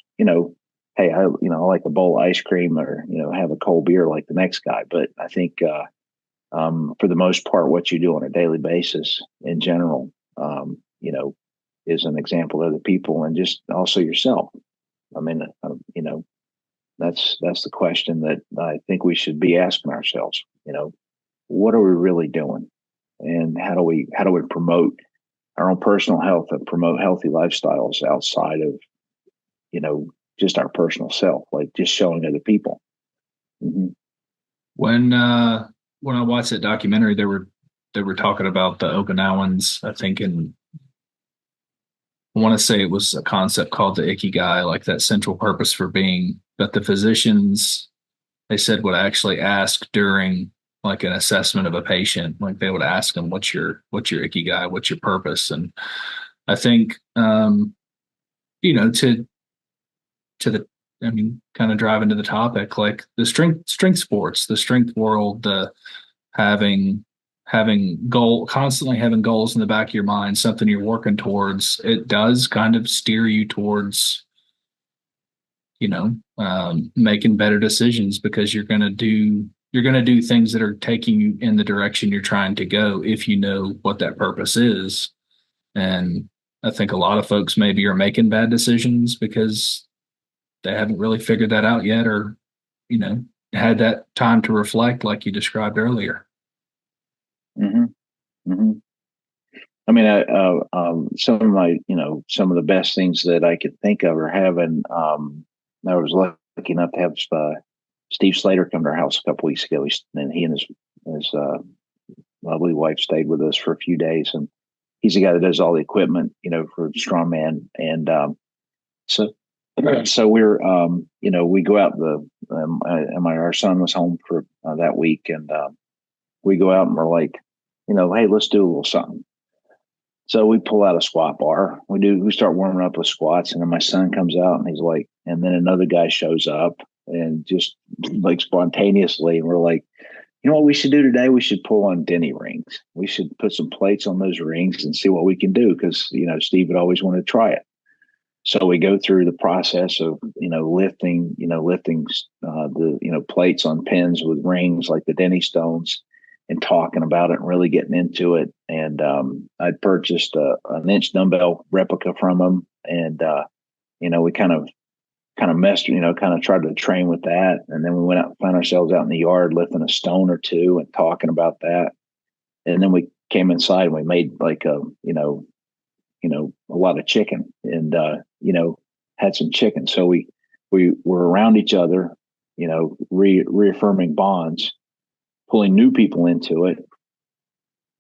Hey, I like a bowl of ice cream or, have a cold beer like the next guy. But I think, for the most part, what you do on a daily basis in general, is an example of other people and just also yourself. I mean, that's the question that I think we should be asking ourselves. What are we really doing, and how do we promote our own personal health and promote healthy lifestyles outside of, just our personal self, like just showing other people. Mm-hmm. When I watched that documentary, they were talking about the Okinawans, I think, and I want to say it was a concept called the ikigai, like that central purpose for being, that the physicians, they said, would actually ask during like an assessment of a patient. Like they would ask them, what's your ikigai? What's your purpose? And I think, kind of drive into the topic, like the strength sports, the strength world, the constantly having goals in the back of your mind, something you're working towards. It does kind of steer you towards, making better decisions, because you're going to do things that are taking you in the direction you're trying to go, if you know what that purpose is. And I think a lot of folks maybe are making bad decisions because they haven't really figured that out yet, or, had that time to reflect like you described earlier. Mm-hmm. Mm-hmm. I mean, some of my, some of the best things that I could think of are having, I was lucky enough to have Steve Slater come to our house a couple weeks ago. He and his lovely wife stayed with us for a few days, and he's the guy that does all the equipment, for strongman. And so we're, we go out our son was home for that week, and we go out and we're like, hey, let's do a little something. So we pull out a squat bar. We start warming up with squats, and then my son comes out and he's like, and then another guy shows up and just like spontaneously, and we're like, you know what we should do today? We should pull on Denny rings. We should put some plates on those rings and see what we can do, because Steve would always want to try it. So we go through the process of lifting the plates on pins with rings like the Denny stones, and talking about it and really getting into it. And I'd purchased an inch dumbbell replica from him, and we kind of messed, kind of tried to train with that. And then we went out and found ourselves out in the yard lifting a stone or two and talking about that. And then we came inside and we made like a lot of chicken, and had some chicken. So we were around each other, reaffirming bonds, pulling new people into it,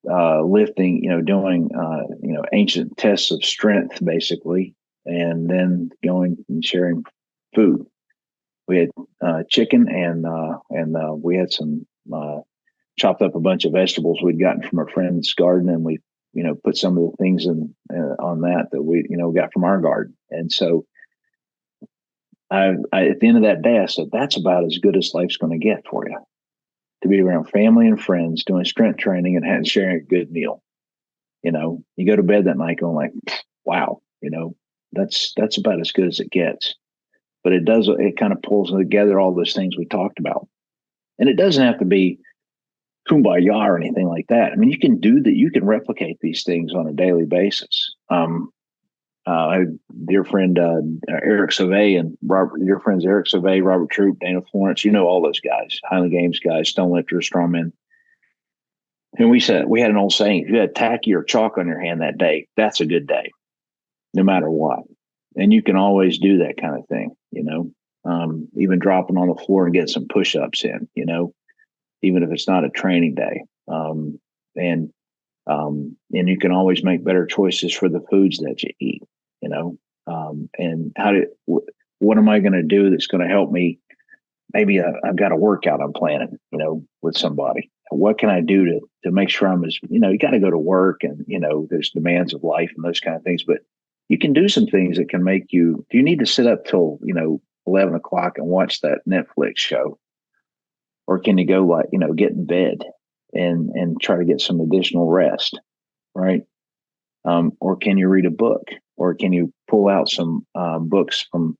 lifting, doing ancient tests of strength basically, and then going and sharing food. We had chicken, and we had some chopped up a bunch of vegetables we'd gotten from a friend's garden, and we put some of the things in on that we got from our garden. And so I at the end of that day I said, that's about as good as life's going to get for you. to be around family and friends, doing strength training and sharing a good meal. You go to bed that night going like, wow, that's about as good as it gets. But it kind of pulls together all those things we talked about. And it doesn't have to be kumbaya or anything like that. I mean, you can do that. You can replicate these things on a daily basis. Dear friend Eric Sauvé and your friends Eric Sauvé, Robert Troop, Dana Florence, all those guys, Highland Games guys, stone lifters, strongmen. And we had an old saying: if you had tacky or chalk on your hand that day, that's a good day, no matter what. And you can always do that kind of thing, even dropping on the floor and get some push-ups in, even if it's not a training day. And you can always make better choices for the foods that you eat, and what am I going to do that's going to help me? Maybe I've got a workout I'm planning, with somebody. What can I do to make sure I'm you got to go to work and, there's demands of life and those kind of things, but you can do some things that can make do you need to sit up till, 11 o'clock and watch that Netflix show? Or can you go get in bed and try to get some additional rest, right? Or can you read a book, or can you pull out some books from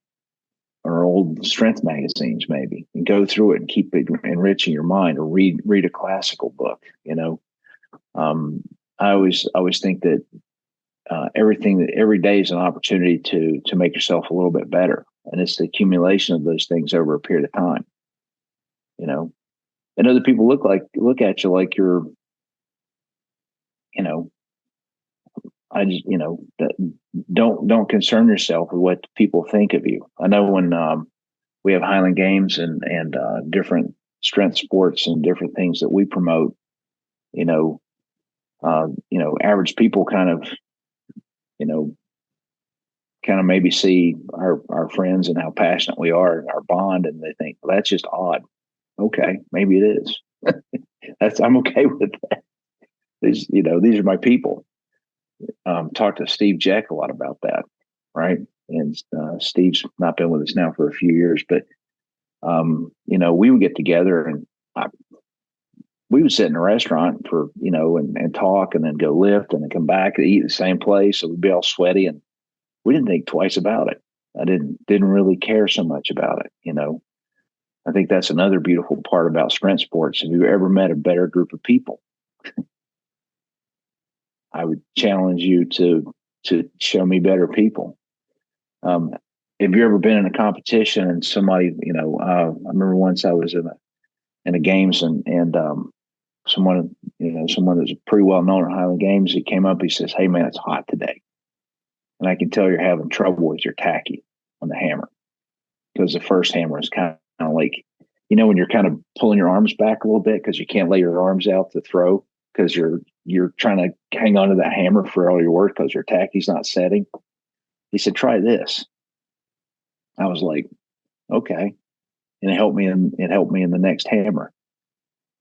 our old strength magazines, maybe, and go through it and keep it enriching your mind, or read a classical book. I always think that every day is an opportunity to make yourself a little bit better, and it's the accumulation of those things over a period of time. And other people look at you like you're, I just, don't concern yourself with what people think of you. I know when we have Highland Games and different strength sports and different things that we promote, average people kind of maybe see our friends and how passionate we are and our bond, and they think, well, that's just odd. Okay, maybe it is. I'm okay with that. These are my people. Talked to Steve Jack a lot about that, right? And Steve's not been with us now for a few years, but we would get together and we would sit in a restaurant for and talk, and then go lift, and then come back and eat at the same place. So we'd be all sweaty, and we didn't think twice about it. I didn't really care so much about it, I think that's another beautiful part about strength sports. Have you ever met a better group of people? I would challenge you to show me better people. Have you ever been in a competition and somebody, I remember once I was in a games and someone that's pretty well known at Highland Games, he came up, he says, "Hey man, it's hot today. And I can tell you're having trouble with your tacky on the hammer." Because the first hammer is kind of like, when you're kind of pulling your arms back a little bit because you can't lay your arms out to throw because you're trying to hang on to that hammer for all your work because your tacky's not setting. He said, "Try this." I was like, okay. And it helped me in the next hammer.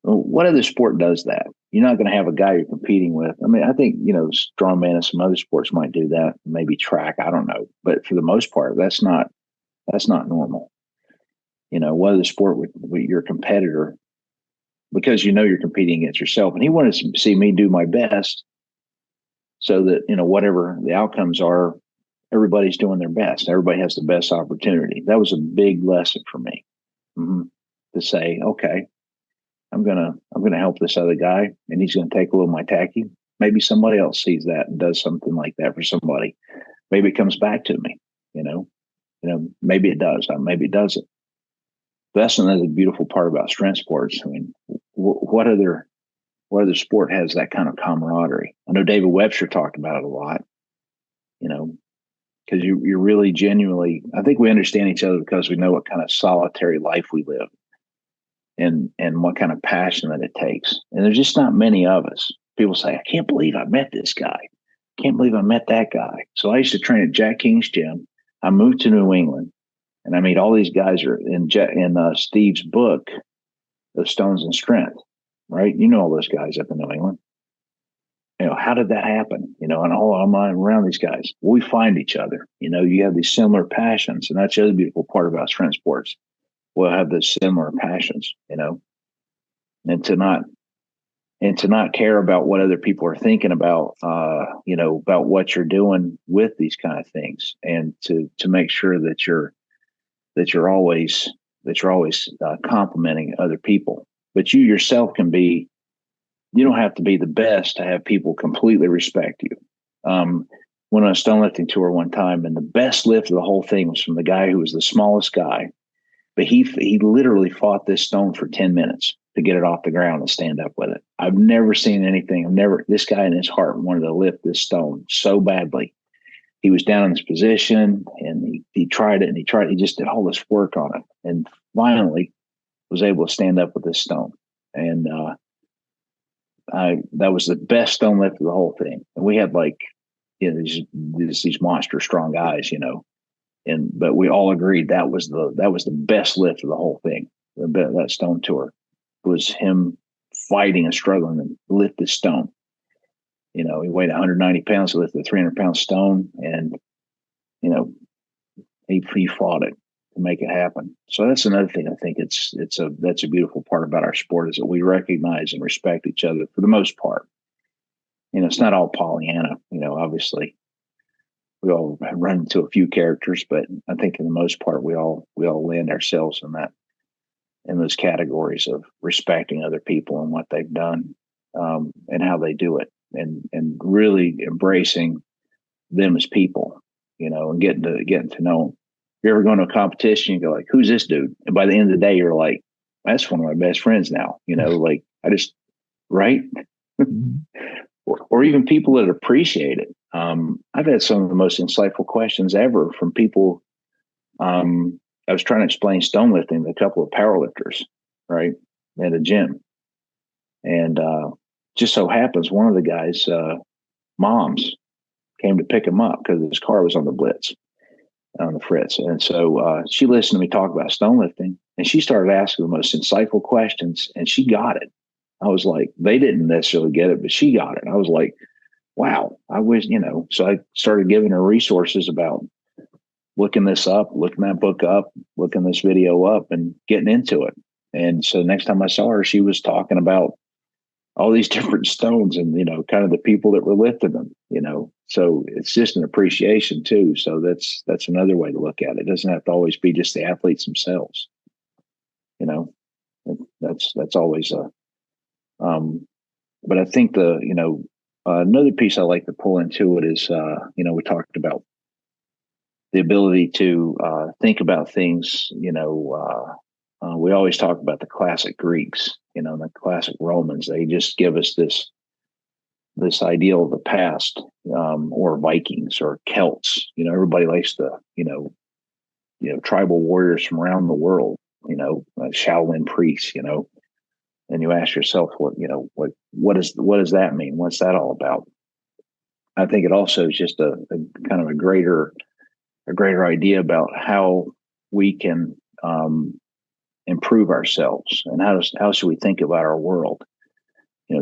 Well, what other sport does that? You're not going to have a guy you're competing with. I mean, I think, strongman and some other sports might do that, maybe track, I don't know. But for the most part, that's not normal. What other sport with your competitor, because you're competing against yourself. And he wanted to see me do my best so that, whatever the outcomes are, everybody's doing their best. Everybody has the best opportunity. That was a big lesson for me, to say, okay, I'm gonna help this other guy, and he's gonna take a little of my tacky. Maybe somebody else sees that and does something like that for somebody. Maybe it comes back to me. Maybe it does. Maybe it doesn't. That's another beautiful part about strength sports. I mean, what other sport has that kind of camaraderie? I know David Webster talked about it a lot. Because you're really genuinely, I think we understand each other because we know what kind of solitary life we live, and what kind of passion that it takes. And there's just not many of us. People say, "I can't believe I met this guy. Can't believe I met that guy." So I used to train at Jack King's gym. I moved to New England, and I meet all these guys are in Steve's book, The Stones and Strength, right? All those guys up in New England. How did that happen? And I'm around these guys. We find each other. You have these similar passions, and that's the other beautiful part about strength sports. We'll have those similar passions. and to not care about what other people are thinking about, about what you're doing with these kind of things, and to make sure that you're always complimenting other people. But you yourself you don't have to be the best to have people completely respect you. Went on a stone lifting tour one time, and the best lift of the whole thing was from the guy who was the smallest guy, but he literally fought this stone for 10 minutes to get it off the ground and stand up with it. I've never seen anything. This guy in his heart wanted to lift this stone so badly. He was down in this position, and he tried it, he just did all this work on it, and finally was able to stand up with this stone. And that was the best stone lift of the whole thing. And we had these monster strong guys, but we all agreed that was the best lift of the whole thing. That stone tour was him fighting and struggling to lift this stone. He weighed 190 pounds to lift a 300-pound stone, and he fought it to make it happen. So that's another thing. I think that's a beautiful part about our sport, is that we recognize and respect each other for the most part. It's not all Pollyanna. Obviously, we all run into a few characters, but I think in the most part, we all land ourselves in those categories of respecting other people and what they've done, and how they do it, and really embracing them as people, and getting to know them. If you're ever going to a competition, you go like, "Who's this dude?" And by the end of the day, you're like, "That's one of my best friends now." Like right. Or even people that appreciate it. I've had some of the most insightful questions ever from people. I was trying to explain stone lifting to a couple of powerlifters, right, at a gym. And just so happens one of the guys' moms came to pick him up because his car was on the blitz, on the fritz. And so she listened to me talk about stone lifting, and she started asking the most insightful questions, and she got it. I was like, they didn't necessarily get it, but she got it. I was like, wow, I wish, so I started giving her resources about looking this up, looking that book up, looking this video up, and getting into it. And so next time I saw her, she was talking about all these different stones and, kind of the people that were lifting them, so it's just an appreciation too. So that's another way to look at it. It doesn't have to always be just the athletes themselves. That's always but I think another piece I like to pull into it is, we talked about the ability to think about things. We always talk about the classic Greeks, the classic Romans. They just give us this ideal of the past, or Vikings or Celts. Everybody likes the, tribal warriors from around the world, Shaolin priests, and you ask yourself, what does that mean? What's that all about? I think it also is just a kind of a greater idea about how we can improve ourselves, and how should we think about our world.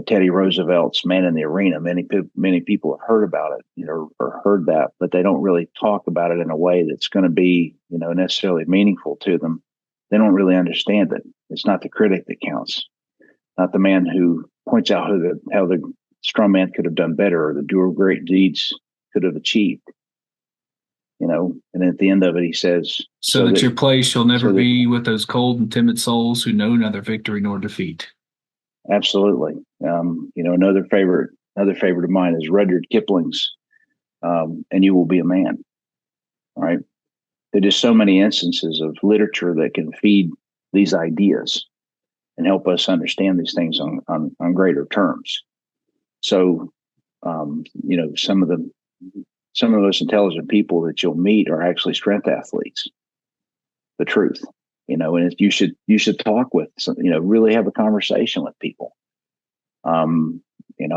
Teddy Roosevelt's Man in the Arena. Many people have heard about it, or heard that, but they don't really talk about it in a way that's going to be, necessarily meaningful to them. They don't really understand it. It's not the critic that counts, not the man who points out how the strong man could have done better, or the doer of great deeds could have achieved. And at the end of it, he says, so that your place shall never be with those cold and timid souls who know neither victory nor defeat. Absolutely. Another favorite of mine is Rudyard Kipling's, and you will be a man. All right. There are just so many instances of literature that can feed these ideas and help us understand these things on greater terms. So, some of the most intelligent people that you'll meet are actually strength athletes. The truth, and you should talk with really have a conversation with people.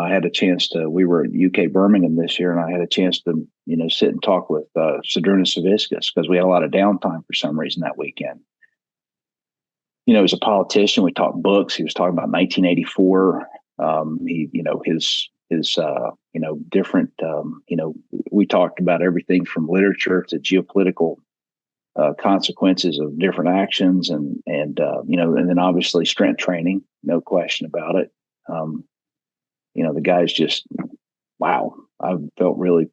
I had a chance we were at UK Birmingham this year, and I had a chance to, sit and talk with Sadrunas Savickas, because we had a lot of downtime for some reason that weekend. As a politician, we talked books. He was talking about 1984. Different, we talked about everything from literature to geopolitical consequences of different actions, and then obviously strength training, no question about it. The guy's just, wow. I've felt really,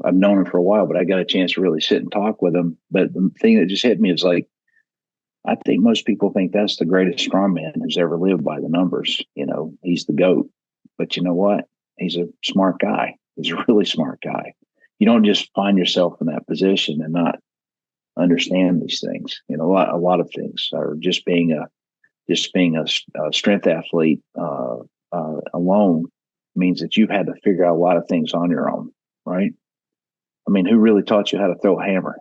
I've known him for a while, but I got a chance to really sit and talk with him. But the thing that just hit me is like, I think most people think that's the greatest strongman who's ever lived by the numbers. He's the GOAT. But you know what? He's a smart guy. He's a really smart guy. You don't just find yourself in that position and not understand these things. A lot of things are just being a strength athlete alone means that you've had to figure out a lot of things on your own, right? I mean, who really taught you how to throw a hammer?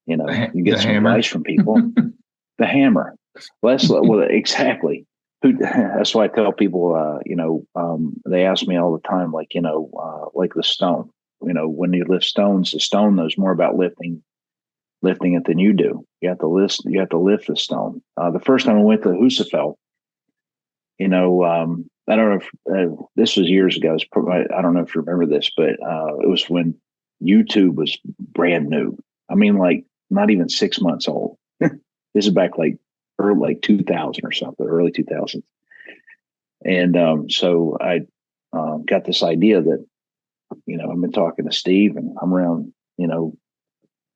You get some advice from people. The hammer. Well, exactly. That's why I tell people, they ask me all the time, like the stone. When you lift stones, the stone knows more about lifting it than you do. You have to lift the stone. The first time I went to Husafell, I don't know if this was years ago. I don't know if you remember this, but it was when YouTube was brand new. I mean, like not even 6 months old. This is back like 2000 or something, early 2000s. And so I got this idea that, I've been talking to Steve and I'm around,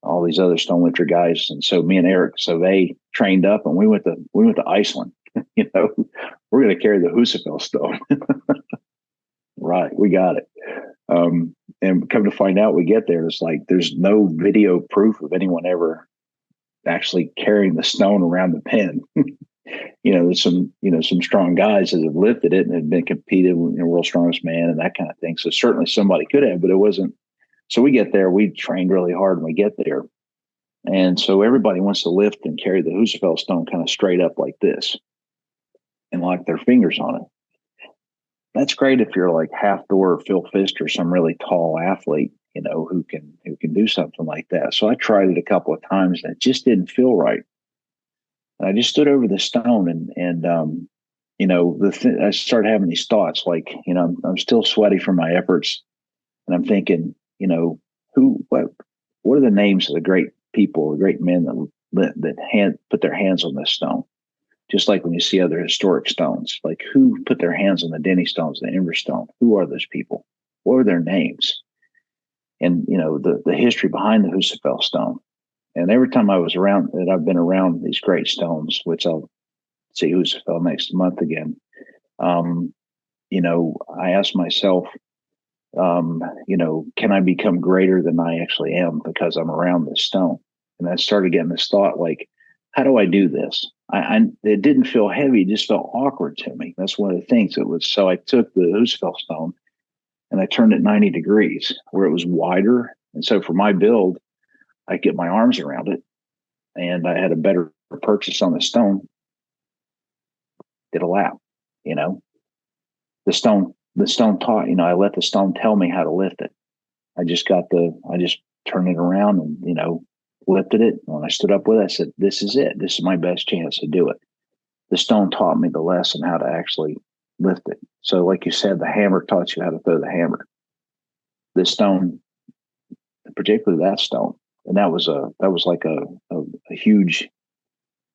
all these other stone lifter guys. And so me and Eric, so they trained up and we went to Iceland. We're going to carry the Husafell stone. Right. We got it. And come to find out, we get there, it's like there's no video proof of anyone ever actually carrying the stone around the pen. There's some strong guys that have lifted it and have been competed with World's Strongest Man and that kind of thing. So certainly somebody could have, but it wasn't. So we get there, we trained really hard when we get there. And so everybody wants to lift and carry the Husafell stone kind of straight up like this and lock their fingers on it. That's great if you're like Half Door or Phil Fist or some really tall athlete, who can do something like that. So I tried it a couple of times and it just didn't feel right. And I just stood over the stone and I started having these thoughts like, I'm still sweaty from my efforts. And I'm thinking, what are the names of the great people, the great men that put their hands on this stone? Just like when you see other historic stones, like who put their hands on the Denny stones, the Ember stone? Who are those people? What are their names? And, the history behind the Husafell stone. And every time I've been around these great stones, which I'll see Husafell next month again, I ask myself, can I become greater than I actually am because I'm around this stone? And I started getting this thought, like, how do I do this? It didn't feel heavy. It just felt awkward to me. That's one of the things it was. So I took the Husafell stone and I turned it 90 degrees where it was wider. And so for my build, I get my arms around it and I had a better purchase on the stone. Did a lap, the stone taught, I let the stone tell me how to lift it. I just turned it around and, lifted it. When I stood up with it, I said, this is it. This is my best chance to do it. The stone taught me the lesson how to actually lift it. So like you said, the hammer taught you how to throw the hammer. This stone, particularly that stone, and that was like a huge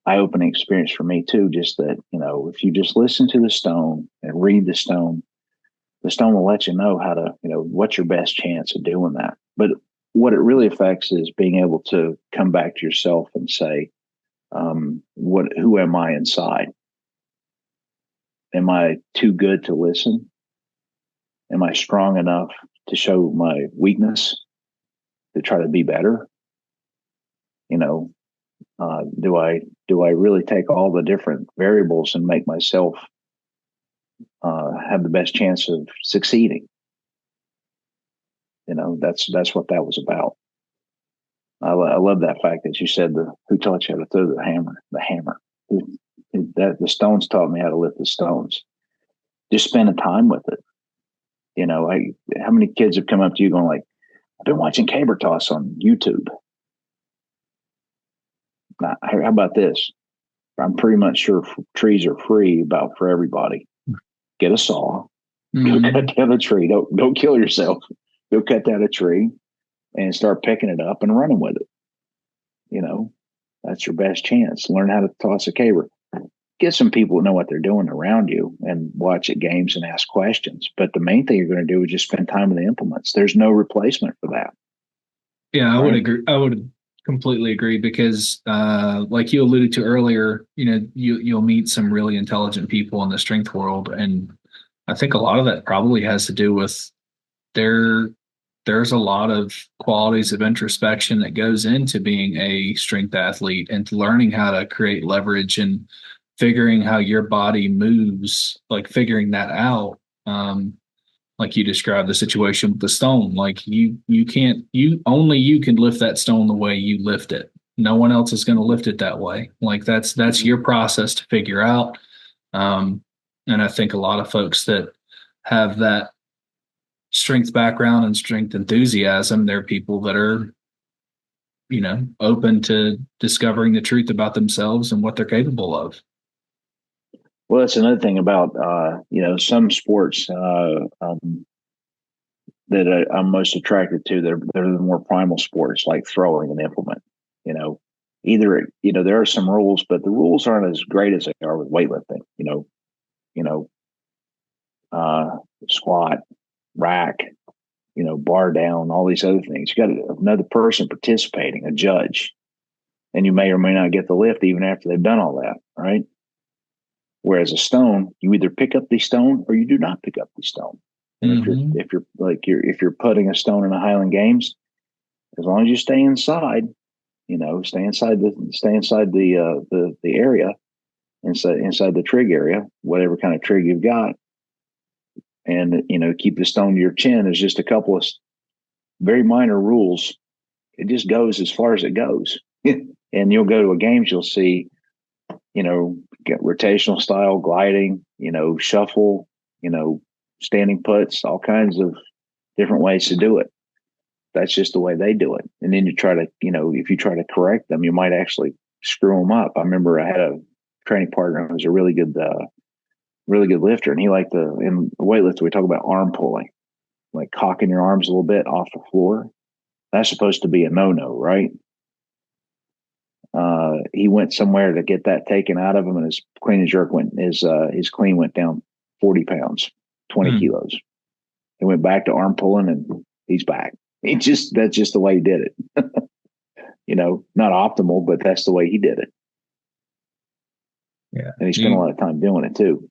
eye-opening experience for me too. Just that, if you just listen to the stone and read the stone will let you know how to, what's your best chance of doing that. But what it really affects is being able to come back to yourself and say, who am I inside? Am I too good to listen? Am I strong enough to show my weakness, to try to be better? Do I really take all the different variables and make myself have the best chance of succeeding? That's what that was about. I love that fact that you said who taught you how to throw the hammer? The hammer. The stones taught me how to lift the stones. Just spending time with it. How many kids have come up to you going like, I've been watching caber toss on YouTube. Now, how about this? I'm pretty much sure trees are free about for everybody. Get a saw, go cut down a tree. Don't kill yourself. Go cut down a tree and start picking it up and running with it. That's your best chance. Learn how to toss a caber. get some people who know what they're doing around you and watch at games and ask questions. But the main thing you're going to do is just spend time with the implements. There's no replacement for that. Yeah, I would agree. I would completely agree because, like you alluded to earlier, you'll meet some really intelligent people in the strength world, and I think a lot of that probably has to do with there's a lot of qualities of introspection that goes into being a strength athlete and learning how to create leverage and figuring how your body moves, like figuring that out. Like you described the situation with the stone, like you can't, only you can lift that stone the way you lift it. No one else is going to lift it that way. Like that's your process to figure out. And I think a lot of folks that have that strength background and strength enthusiasm, they're people that are, open to discovering the truth about themselves and what they're capable of. Well, that's another thing about, some sports that I'm most attracted to. They're the more primal sports like throwing an implement. There are some rules, but the rules aren't as great as they are with weightlifting. Squat, rack, bar down, all these other things. You got another person participating, a judge, and you may or may not get the lift even after they've done all that, right? Whereas a stone, you either pick up the stone or you do not pick up the stone. And if you're putting a stone in the Highland Games, as long as you stay inside, stay inside the area, inside the trig area, whatever kind of trig you've got, and keep the stone to your chin. There's just a couple of very minor rules. It just goes as far as it goes. And you'll go to a games, you'll see, get rotational style, gliding, shuffle, standing puts, all kinds of different ways to do it. That's just the way they do it. And then you try to, if you try to correct them, you might actually screw them up. I remember I had a training partner who was a really good lifter, and he liked in weightlifting, we talk about arm pulling, like cocking your arms a little bit off the floor. That's supposed to be a no-no, right? He went somewhere to get that taken out of him, and his clean and jerk his clean went down 40 pounds, 20 kilos. He went back to arm pulling, and he's back. That's just the way he did it. Not optimal, but that's the way he did it. Yeah. And he spent a lot of time doing it too.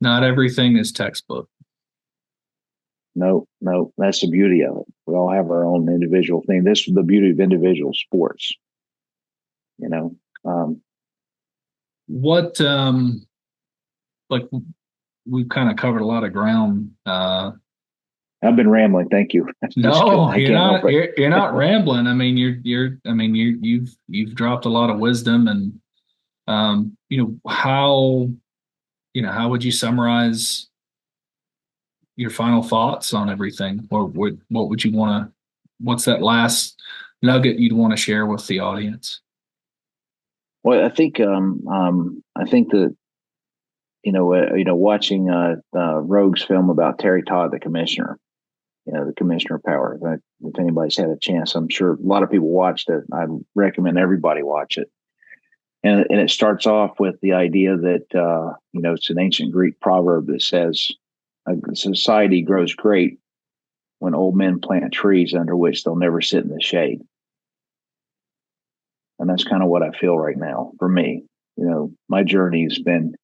Not everything is textbook. No, that's the beauty of it. We all have our own individual thing. This is the beauty of individual sports. What like we've kind of covered a lot of ground. I've been rambling. Thank you. No, you're not. You're not rambling. I mean, you've dropped a lot of wisdom, and how would you summarize your final thoughts on everything, or what would you want to? What's that last nugget you'd want to share with the audience? Well, I think that watching Rogue's film about Terry Todd, the commissioner, the commissioner of power. If anybody's had a chance, I'm sure a lot of people watched it. I recommend everybody watch it. And it starts off with the idea that it's an ancient Greek proverb that says, "A society grows great when old men plant trees under which they'll never sit in the shade." And that's kind of what I feel right now for me. My journey has been,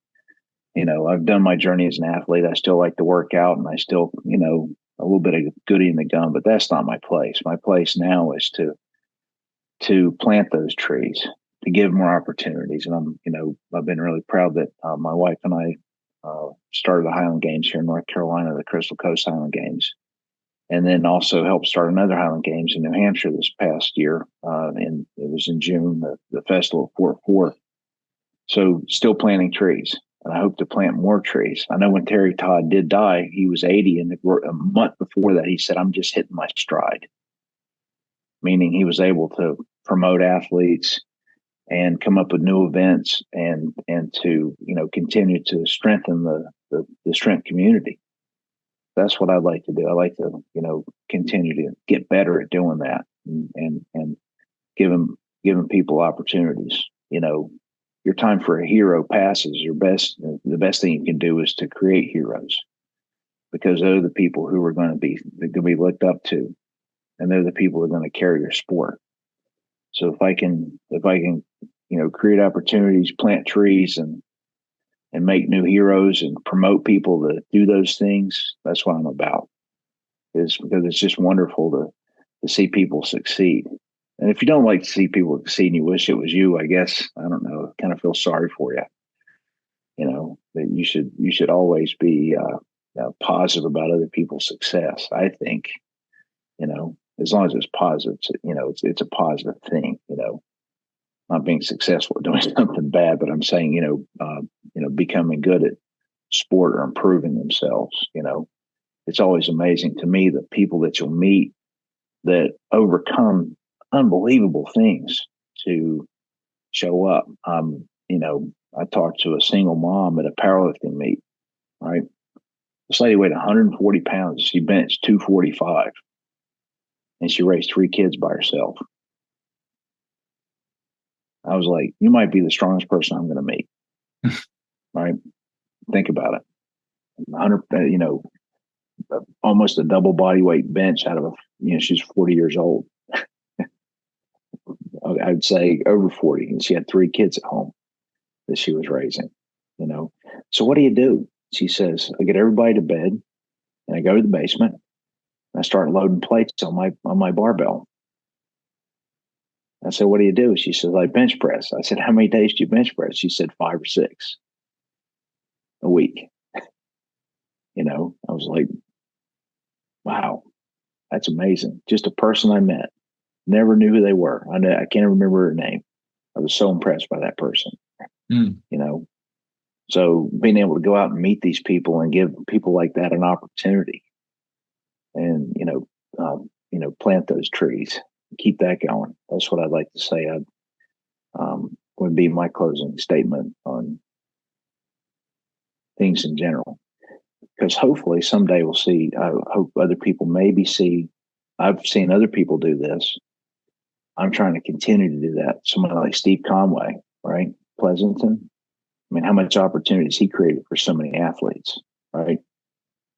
I've done my journey as an athlete. I still like to work out, and I still, a little bit of goody in the gun, but that's not my place. My place now is to plant those trees, to give more opportunities. And I've been really proud that my wife and I started the Highland Games here in North Carolina, the Crystal Coast Highland Games, and then also helped start another Highland Games in New Hampshire this past year. And it was in June, the festival of Fort Worth. So still planting trees, and I hope to plant more trees. I know when Terry Todd did die, he was 80, and a month before that, he said, "I'm just hitting my stride," meaning he was able to promote athletes and come up with new events and to continue to strengthen the strength community. That's what I'd like to do. I like to continue to get better at doing that and giving people opportunities, your time for a hero passes, the best thing you can do is to create heroes, because they're the people who are going to be looked up to, and they're the people who are going to carry your sport. So if I can, create opportunities, plant trees, and make new heroes and promote people to do those things, that's what I'm about. Is because it's just wonderful to see people succeed. And if you don't like to see people succeed and you wish it was you, I guess, I don't know, kind of feel sorry for you. That you should always be positive about other people's success. I think, as long as it's positive, it's a positive thing. Not being successful at doing something bad, but I'm saying, becoming good at sport or improving themselves. It's always amazing to me the people that you'll meet that overcome unbelievable things to show up. I talked to a single mom at a powerlifting meet, right? This lady weighed 140 pounds. She benched 245, and she raised 3 kids by herself. I was like, you might be the strongest person I'm going to meet. Right? Think about it. 100, almost a double body weight bench out of she's 40 years old. I'd say over 40, and she had 3 kids at home that she was raising. So what do? She says, I get everybody to bed, and I go to the basement, and I start loading plates on my barbell. I said, what do? She says, I bench press. I said, how many days do you bench press? She said 5 or 6 a week. I was like, wow, that's amazing. Just a person I met. Never knew who they were. I can't remember her name. I was so impressed by that person. So being able to go out and meet these people and give people like that an opportunity, and plant those trees, keep that going. That's what I'd like to say. Would be my closing statement on things in general. Because hopefully someday we'll see. I hope other people maybe see. I've seen other people do this. I'm trying to continue to do that. Somebody like Steve Conway, right? Pleasanton. I mean, how much opportunities he created for so many athletes, right?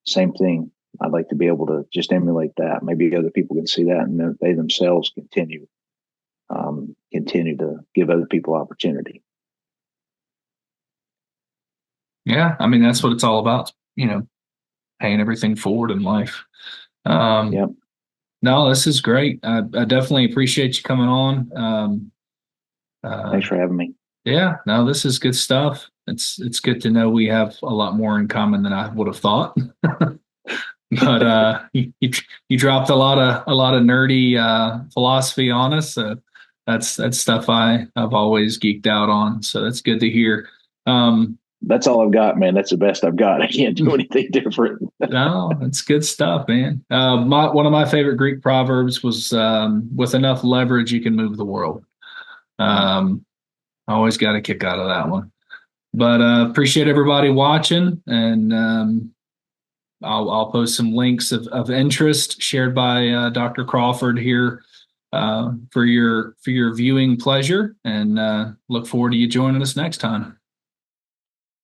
Same thing. I'd like to be able to just emulate that. Maybe other people can see that, and they themselves continue to give other people opportunity. Yeah, I mean, that's what it's all about. Paying everything forward in life. Yep. No, this is great. I definitely appreciate you coming on. Thanks for having me. Yeah, no, this is good stuff. It's good to know we have a lot more in common than I would have thought. But you dropped a lot of nerdy philosophy on us. So that's stuff I've always geeked out on. So that's good to hear. That's all I've got, man. That's the best I've got. I can't do anything different. No, it's good stuff, man. One of my favorite Greek proverbs was, with enough leverage, you can move the world. I always got a kick out of that one. But appreciate everybody watching, and I'll post some links of interest shared by Dr. Crawford here for your viewing pleasure, and look forward to you joining us next time.